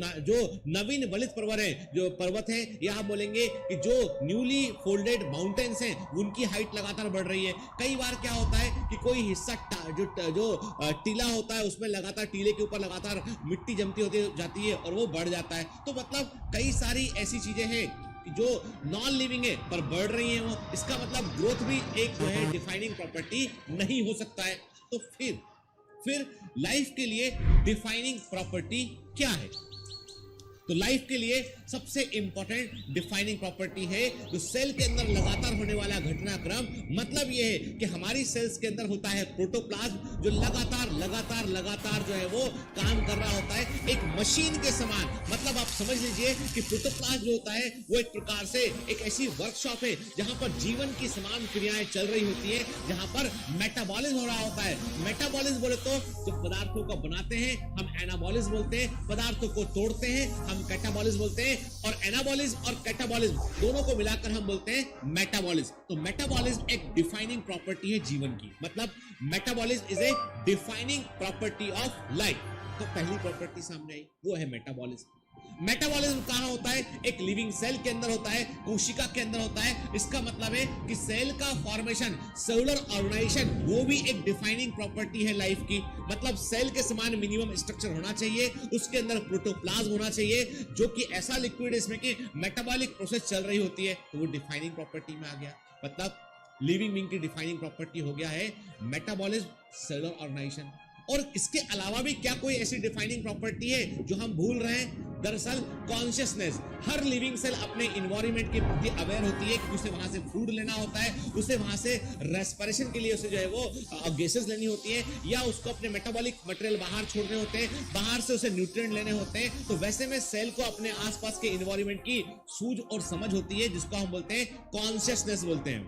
Speaker 2: नवीन बलित पर्वत है, या हम बोलेंगे कि जो न्यूली फोल्डेड माउंटेन्स हैं उनकी हाइट लगातार बढ़ रही है। कई बार क्या होता है कि कोई हिस्सा जो टीला होता है उसमें लगातार टीले के ऊपर लगातार मिट्टी जमती होती जाती है और वो बढ़ जाता है। तो मतलब कई सारी ऐसी चीजें हैं जो नॉन लिविंग है पर बढ़ रही है वो, इसका मतलब ग्रोथ भी एक जो है डिफाइनिंग प्रॉपर्टी नहीं हो सकता है। तो फिर लाइफ के लिए डिफाइनिंग प्रॉपर्टी क्या है? तो लाइफ के लिए सबसे इंपॉर्टेंट डिफाइनिंग प्रॉपर्टी है जो सेल के अंदर लगातार होने वाला घटनाक्रम। मतलब यह है कि हमारी सेल्स के अंदर होता है प्रोटोप्लाज्म, जो लगातार जो है वो काम कर रहा होता है एक मशीन के समान। मतलब आप समझ लीजिए कि प्रोटोप्लाज्म जो होता है वो एक प्रकार से एक ऐसी वर्कशॉप है जहां पर जीवन की समान क्रियाएं चल रही होती है, जहां पर मेटाबॉलिज्म हो रहा होता है। मेटाबॉलिज्म बोले तो जब पदार्थों को बनाते हैं हम एनाबॉलिज्म बोलते हैं, पदार्थों को तोड़ते हैं हम कैटाबॉलिज्म बोलते हैं, और एनाबॉलिज्म और कैटाबॉलिज्म दोनों को मिलाकर हम बोलते हैं मेटाबॉलिज्म। तो मेटाबॉलिज्म एक डिफाइनिंग प्रॉपर्टी है जीवन की, मतलब metabolism is a defining property of life. तो पहली प्रॉपर्टी सामने आई, वो है मेटाबॉलिज्म। मेटाबॉलिज्म कहां होता है? एक लिविंग सेल के अंदर होता है, कोशिका के अंदर होता है। इसका मतलब है कि सेल का फॉर्मेशन, सेलुलर ऑर्गेनाइजेशन, वो भी एक डिफाइनिंग प्रॉपर्टी है लाइफ की। मतलब सेल के समान मिनिमम स्ट्रक्चर होना चाहिए, उसके अंदर प्रोटोप्लाज्म होना चाहिए जो कि ऐसा लिक्विड है इसमें कि मेटाबॉलिक प्रोसेस चल रही होती है, तो वो डिफाइनिंग प्रॉपर्टी में आ गया। मतलब लिविंग बीइंग की डिफाइनिंग प्रॉपर्टी हो गया है मेटाबॉलिज्म, सेलुलर ऑर्गेनाइजेशन। और इसके अलावा भी क्या कोई ऐसी डिफाइनिंग प्रॉपर्टी है जो हम भूल रहे हैं? दरअसल कॉन्शियसनेस। हर लिविंग सेल अपने इन्वायरमेंट के प्रति अवेयर होती है कि उसे वहां से फूड लेना होता है, उसे वहां से रेस्पिरेशन के लिए उसे जो है वो गैसेस लेनी होती है, या उसको अपने मेटाबॉलिक मटेरियल बाहर छोड़ने होते हैं, बाहर से उसे न्यूट्रिएंट लेने होते हैं। तो वैसे में सेल को अपने आसपास के इन्वायरमेंट की सूझ और समझ होती है, जिसको हम बोलते हैं कॉन्शियसनेस बोलते हैं।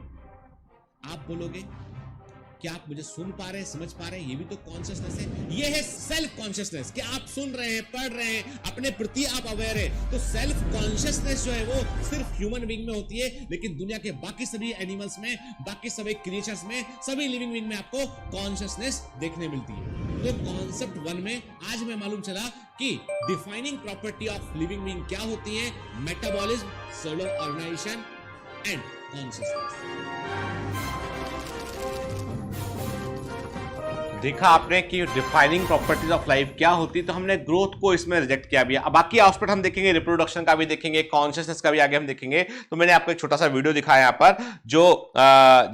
Speaker 2: आप बोलोगे क्या आप मुझे सुन पा रहे हैं, समझ पा रहे हैं? ये भी तो कॉन्शियसनेस है। ये है सेल्फ कॉन्शियसनेस, कि आप सुन रहे हैं, पढ़ रहे हैं, अपने प्रति आप अवेयर है। तो सेल्फ कॉन्शियसनेस जो है वो सिर्फ ह्यूमन बीइंग में होती है, लेकिन दुनिया के बाकी सभी एनिमल्स में, बाकी सभी क्रिएचर्स में, सभी लिविंग बीइंग में आपको कॉन्शियसनेस देखने मिलती है। तो कॉन्सेप्ट 1 में आज हमें मालूम चला कि defining property of living being क्या होती है? Metabolism, cellular organisation and consciousness.
Speaker 1: देखा आपने कि डिफाइनिंग प्रॉपर्टीज ऑफ लाइफ क्या होती है, तो हमने ग्रोथ को इसमें रिजेक्ट किया भी है। अब बाकी आस्पेक्ट हम देखेंगे, रिप्रोडक्शन का भी देखेंगे, कॉन्शियसनेस का भी आगे हम देखेंगे। तो मैंने आपको एक छोटा सा वीडियो दिखाया यहाँ पर जो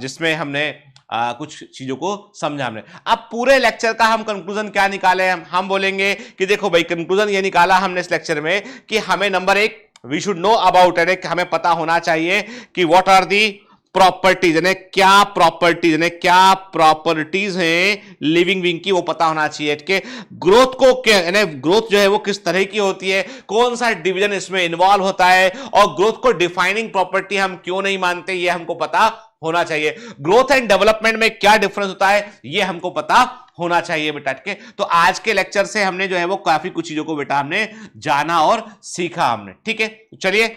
Speaker 1: जिसमें हमने कुछ चीजों को समझा हमने। अब पूरे लेक्चर का हम कंक्लूजन क्या निकाले? हम बोलेंगे कि देखो भाई, कंक्लूजन ये निकाला हमने इस लेक्चर में कि हमें number 1 we should know about it, हमें पता होना चाहिए कि व्हाट आर दी प्रॉपर्टीज, यानी क्या प्रॉपर्टीज हैं लिविंग बीइंग की, वो पता होना चाहिए कि ग्रोथ को क्या, यानी ग्रोथ जो है वो किस तरह की होती है, कौन सा डिवीजन इसमें इन्वॉल्व होता है, और ग्रोथ को डिफाइनिंग प्रॉपर्टी हम क्यों नहीं मानते, ये हमको पता होना चाहिए। ग्रोथ एंड डेवलपमेंट में क्या डिफरेंस होता है ये हमको पता होना चाहिए बेटा के। तो आज के लेक्चर से हमने जो है वो काफी कुछ चीजों को बेटा हमने जाना और सीखा हमने, ठीक है। चलिए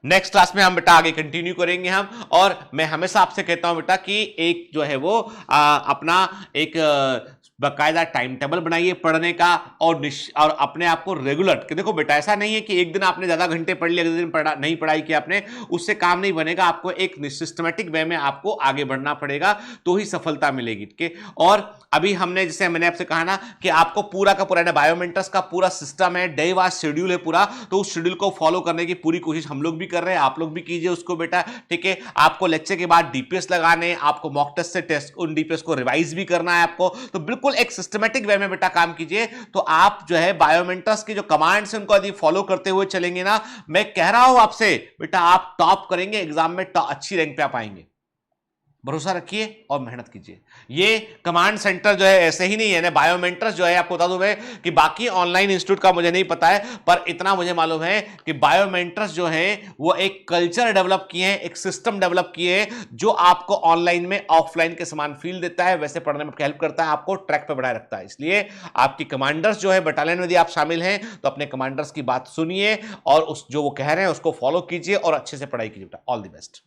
Speaker 1: नेक्स्ट क्लास में हम बेटा आगे कंटिन्यू करेंगे हम। और मैं हमेशा आपसे कहता हूं बेटा कि एक जो है वो अपना एक बाकायदा टाइम टेबल बनाइए पढ़ने का, और अपने आप को रेगुलर, कि देखो बेटा ऐसा नहीं है कि एक दिन आपने ज्यादा घंटे पढ़ लिया, अगले दिन नहीं पढ़ाई की आपने, उससे काम नहीं बनेगा। आपको एक सिस्टमेटिक वे में आपको आगे बढ़ना पड़ेगा, तो ही सफलता मिलेगी, ठीक है। और अभी हमने, जैसे मैंने आपसे कहा ना कि आपको पूरा का पूरा बायोमेंटर्स का पूरा सिस्टम है, डे वाइज शेड्यूल है पूरा, तो उस शेड्यूल को फॉलो करने की पूरी कोशिश हम लोग भी कर रहे हैं, आप लोग भी कीजिए उसको बेटा, ठीक है। आपको लेक्चर के बाद डीपीएस लगाने, आपको मॉक टेस्ट से टेस्ट उन डीपीएस को रिवाइज भी करना है आपको, तो बिल्कुल बिल्कुल एक सिस्टमेटिक वे में बेटा काम कीजिए, तो आप जो है बायोमेंटर्स की जो कमांड्स हैं उनको यदि फॉलो करते हुए चलेंगे ना, मैं कह रहा हूं आपसे बेटा आप टॉप करेंगे एग्जाम में, अच्छी रैंक पे आप आएंगे। भरोसा रखिए और मेहनत कीजिए। ये कमांड सेंटर जो है ऐसे ही नहीं है ना, बायोमेंटर्स जो है आपको बता दूं मैं कि बाकी ऑनलाइन इंस्टीट्यूट का मुझे नहीं पता है, पर इतना मुझे मालूम है कि बायोमेंटर्स जो है वो एक कल्चर डेवलप किए हैं, एक सिस्टम डेवलप किए हैं जो आपको ऑनलाइन में ऑफलाइन के समान फील देता है, वैसे पढ़ने में हेल्प करता है, आपको ट्रैक पे बढ़ाए रखता है। इसलिए आपकी कमांडर्स जो है बटालियन में यदि आप शामिल हैं तो अपने कमांडर्स की बात सुनिए और उस जो वो कह रहे हैं उसको फॉलो कीजिए और अच्छे से पढ़ाई कीजिए बेटा। All the best.